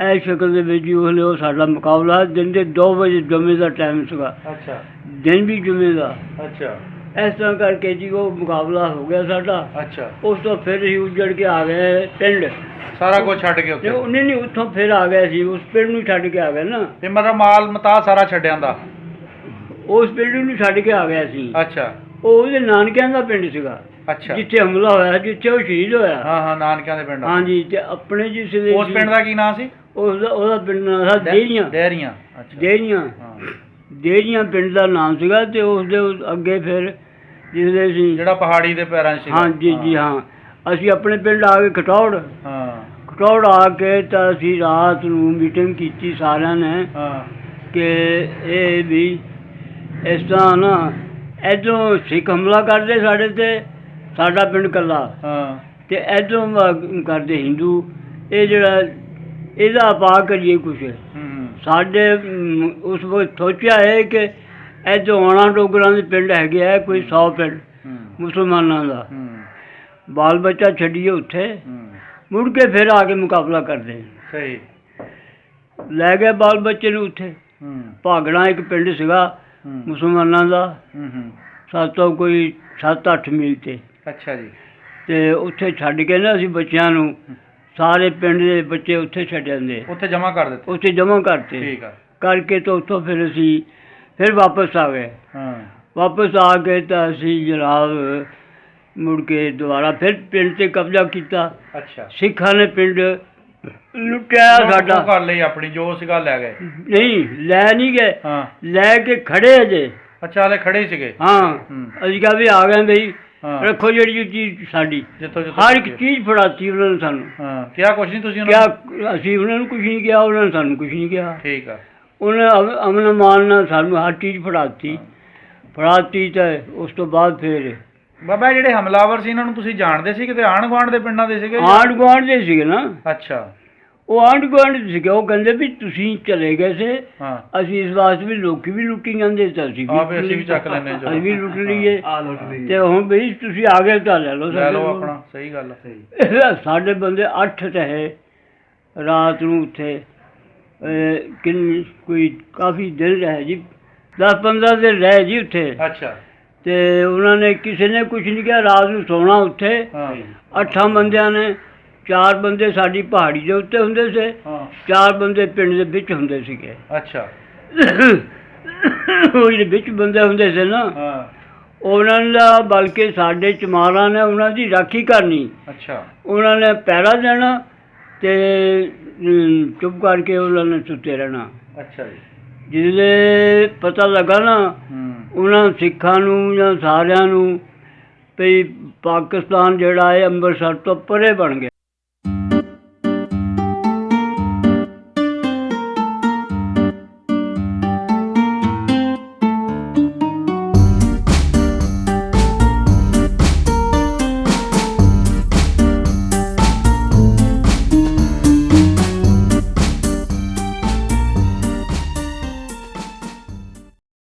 ਇਸ ਸ਼ਕਲ ਦੇ ਵਿੱਚ ਉਹ ਸਾਡਾ ਮੁਕਾਬਲਾ ਦਿਨ ਦੇ 2 ਵਜੇ ਜੁਮੇ ਦਾ ਟਾਈਮ ਸੀਗਾ। ਅੱਛਾ। ਦਿਨ ਵੀ ਜੁਮੇ ਦਾ। ਅੱਛਾ। ਇਸ ਤਰ੍ਹਾਂ ਕਰਕੇ ਜੀ ਉਹ ਮੁਕਾਬਲਾ ਹੋ ਗਿਆ ਸਾਡਾ। ਅੱਛਾ। ਉਸ ਤੋਂ ਫਿਰ ਅਸੀਂ ਉੱਜੜ ਕੇ ਆ ਗਏ ਪਿੰਡ। ਸਾਰਾ ਕੁਝ ਛੱਡ ਕੇ ਉੱਥੇ? ਨਹੀਂ, ਉੱਥੋਂ ਫਿਰ ਆ ਗਏ ਸੀ, ਉਸ ਪਿੰਡ ਨੂੰ ਛੱਡ ਕੇ ਆ ਗਏ ਨਾ। ਤੇ ਮਤਲਬ ਮਾਲ ਮਤਾ ਸਾਰਾ ਛੱਡਿਆਂ ਦਾ? ਉਸ ਪਿੰਡ ਨੂੰ ਛੱਡ ਕੇ ਆ ਗਿਆ ਸੀ। ਅੱਛਾ। ਉਹ ਉਹਦੇ ਨਾਨਕਿਆਂ ਦਾ ਪਿੰਡ ਸੀਗਾ। ਅੱਛਾ। ਜਿੱਥੇ ਹਮਲਾ ਹੋਇਆ, ਜਿੱਥੇ ਉਹ ਸ਼ਹੀਦ ਹੋਇਆ। ਨਾਨਕਿਆਂ ਦੇ ਪਿੰਡ। ਹਾਂਜੀ। ਤੇ ਆਪਣੇ ਜਿਸ ਉਸ ਪਿੰਡ ਦਾ ਕੀ ਨਾਂ ਸੀ? ਉਹਦਾ ਪਿੰਡ ਨਾਂ ਸੀ ਦੇਰੀਆਂ ਪਿੰਡ ਦਾ ਨਾਮ ਸੀਗਾ। ਤੇ ਉਸ ਦੇ ਅੱਗੇ ਫਿਰ ਜਿਸਦੇ ਸੀ, ਜਿਹੜਾ ਪਹਾੜੀ ਦੇ ਪੈਰਾਂ 'ਚ ਸੀ। ਜੀ ਹਾਂ। ਅਸੀਂ ਆਪਣੇ ਪਿੰਡ ਆ ਗਏ ਖਟੌੜ ਆ ਕੇ। ਤਾਂ ਅਸੀਂ ਰਾਤ ਨੂੰ ਮੀਟਿੰਗ ਕੀਤੀ ਸਾਰਿਆਂ ਨੇ ਕਿ ਇਹ ਵੀ ਇਸ ਤਰ੍ਹਾਂ ਨਾ, ਇੱਧਰੋਂ ਸਿੱਖ ਹਮਲਾ ਕਰਦੇ ਸਾਡੇ 'ਤੇ, ਸਾਡਾ ਪਿੰਡ ਇਕੱਲਾ, ਤੇ ਇੱਧਰੋਂ ਕਰਦੇ ਹਿੰਦੂ। ਇਹ ਜਿਹੜਾ ਇਹਦਾ ਆਪਾਂ ਕਰੀਏ ਕੁਛ। ਸਾਡੇ ਉਸ ਵਕਤ ਸੋਚਿਆ ਹੈ ਕਿ ਇੱਧਰੋਂ ਆਉਣਾ ਡੋਗਰਾਂ ਦੇ ਪਿੰਡ ਹੈਗੇ ਆ ਕੋਈ 100 ਪਿੰਡ ਮੁਸਲਮਾਨਾਂ ਦਾ। ਬਾਲ ਬੱਚਾ ਛੱਡੀਏ ਉੱਥੇ, ਮੁੜ ਕੇ ਫਿਰ ਆ ਕੇ ਮੁਕਾਬਲਾ ਕਰਦੇ। ਸਹੀ। ਲੈ ਗਏ ਬਾਲ ਬੱਚੇ ਨੂੰ ਉੱਥੇ। ਭਾਗੜਾ ਇੱਕ ਪਿੰਡ ਸੀਗਾ ਮੁਸਲਮਾਨਾਂ ਦਾ, ਸਾਤੋਂ ਕੋਈ 7-8 ਮੀਲ 'ਤੇ। ਅੱਛਾ ਜੀ। ਤੇ ਉੱਥੇ ਛੱਡ ਕੇ ਨਾ ਅਸੀਂ ਬੱਚਿਆਂ ਨੂੰ, ਸਾਰੇ ਪਿੰਡ ਦੇ ਬੱਚੇ ਉੱਥੇ ਛੱਡ ਜਾਂਦੇ। ਉੱਥੇ ਜਮ੍ਹਾਂ ਕਰ ਦਿੱਤੇ? ਉੱਥੇ ਜਮ੍ਹਾਂ ਕਰਤੇ। ਠੀਕ ਆ। ਕਰਕੇ ਤਾਂ ਉੱਥੋਂ ਫਿਰ ਅਸੀਂ ਫਿਰ ਵਾਪਸ ਆ ਗਏ। ਵਾਪਸ ਆ ਕੇ ਤਾਂ ਅਸੀਂ ਜਨਾਬ ਮੁੜ ਕੇ ਦੁਬਾਰਾ ਫਿਰ ਪਿੰਡ 'ਤੇ ਕਬਜ਼ਾ ਕੀਤਾ। ਅੱਛਾ, ਸਿੱਖਾਂ ਨੇ ਪਿੰਡ ਲੁੱਟਿਆ ਸਾਡਾ। ਉਹ ਕਰ ਲਈ ਆਪਣੀ ਜੋ ਸੀਗਾ ਲੈ ਗਏ? ਨਹੀਂ ਲੈ ਨਹੀਂ ਗਏ, ਹਾਂ, ਲੈ ਕੇ ਖੜੇ ਅਜੇ। ਅੱਛਾ, ਹਲੇ ਖੜੇ ਹੀ ਸੀਗੇ? ਹਾਂ, ਅਸੀਂ ਕਿਹਾ ਵੀ ਆ ਗਏ ਬਈ, ਹਾਂ, ਰੱਖੋ ਜਿਹੜੀ ਚੀਜ਼ ਸਾਡੀ। ਜਿੱਥੋਂ ਜਿੱਥੋਂ ਹਰ ਇੱਕ ਚੀਜ਼ ਫੜਾਤੀ ਉਹਨਾਂ ਨੇ ਸਾਨੂੰ। ਹਾਂ, ਕਿਹਾ ਕੁਛ ਨਹੀਂ ਤੁਸੀਂ ਉਹਨਾਂ ਨੂੰ? ਕਿਆ ਅਸੀਂ ਉਹਨਾਂ ਨੂੰ ਕੁਝ ਨਹੀਂ ਕਿਹਾ, ਉਹਨਾਂ ਨੇ ਸਾਨੂੰ ਕੁਝ ਨਹੀਂ ਕਿਹਾ। ਠੀਕ ਆ। ਉਹਨੇ ਅਮਨ ਮਾਨ ਨਾਲ ਸਾਨੂੰ ਹਰ ਚੀਜ਼ ਫੜਾਤੀ ਤਾਂ ਉਸ ਤੋਂ ਬਾਅਦ ਫਿਰ ਬਾਬਾ ਜਿਹੜੇ ਹਮਲਾਵਰ ਸੀ ਇਹਨਾਂ ਨੂੰ ਤੁਸੀਂ ਜਾਣਦੇ ਸੀ? ਕਿਤੇ ਆਂਢ ਗੁਆਂਢ ਦੇ ਪਿੰਡਾਂ ਦੇ ਸੀਗੇ? ਆਂਢ ਗੁਆਂਢ ਦੇ ਸੀਗੇ ਨਾ। ਅੱਛਾ, ਉਹ ਆਂਢ ਗੁਆਂਢ ਦੇ ਸੀਗੇ। ਉਹ ਕਹਿੰਦੇ ਵੀ ਤੁਸੀਂ ਚਲੇ ਗਏ ਸੀ, ਹਾਂ, ਅਸੀਂ ਇਸ ਵਾਸਤੇ ਵੀ ਲੋਕੀ ਵੀ ਲੁੱਟੀ ਜਾਂਦੇ ਤਾਂ ਅਸੀਂ ਵੀ ਚੱਕ ਲੈਂਦੇ ਜੋ। ਅਸੀਂ ਵੀ ਲੁੱਟ ਲਈਏ ਤੇ ਹੁਣ ਵੀ ਤੁਸੀਂ ਆ ਗਏ ਤਾਂ ਲੈ ਲਓ ਲੈ ਲਓ ਆਪਣਾ। ਸਹੀ ਗੱਲ ਆ। ਸਾਡੇ ਬੰਦੇ 8 ਰਹੇ ਰਾਤ ਨੂੰ ਉੱਥੇ। ਕਿੰਨੀ ਕੋਈ ਕਾਫੀ ਦਿਨ ਰਹੇ ਜੀ, 10-15 ਦਿਨ ਰਹੇ ਜੀ ਉੱਥੇ। ਅੱਛਾ, ਤੇ ਉਹਨਾਂ ਨੇ ਕਿਸੇ ਨੇ ਕੁਝ ਨਹੀਂ ਕਿਹਾ। ਰਾਤ ਨੂੰ ਸੌਣਾ ਉੱਥੇ। ਹਾਂ, 8 ਬੰਦਿਆਂ ਨੇ, 4 ਬੰਦੇ ਸਾਡੀ ਪਹਾੜੀ ਦੇ ਉੱਤੇ ਹੁੰਦੇ ਸੀ, ਹਾਂ, 4 ਬੰਦੇ ਪਿੰਡ ਦੇ ਵਿੱਚ ਹੁੰਦੇ ਸੀਗੇ। ਅੱਛਾ, ਉਹ ਜਿਹੜੇ ਵਿੱਚ ਬੰਦੇ ਹੁੰਦੇ ਸੀ ਨਾ, ਹਾਂ, ਉਹਨਾਂ ਦਾ ਬਲਕਿ ਸਾਡੇ ਚਮਾਰਾਂ ਨੇ ਉਹਨਾਂ ਦੀ ਰਾਖੀ ਕਰਨੀ। ਅੱਛਾ, ਉਹਨਾਂ ਨੇ ਪਹਿਰਾ ਦੇਣਾ ਤੇ ਚੁੱਪ ਕਰਕੇ ਉਹਨਾਂ ਨੇ ਸੁੱਤੇ ਰਹਿਣਾ। ਅੱਛਾ ਜੀ। ਜਿਹਦੇ ਪਤਾ ਲੱਗਾ ਨਾ ਉਹਨਾਂ ਸਿੱਖਾਂ ਨੂੰ ਜਾਂ ਸਾਰਿਆਂ ਨੂੰ ਵੀ ਪਾਕਿਸਤਾਨ ਜਿਹੜਾ ਹੈ ਅੰਮ੍ਰਿਤਸਰ ਤੋਂ ਪਰੇ ਬਣ ਗਿਆ।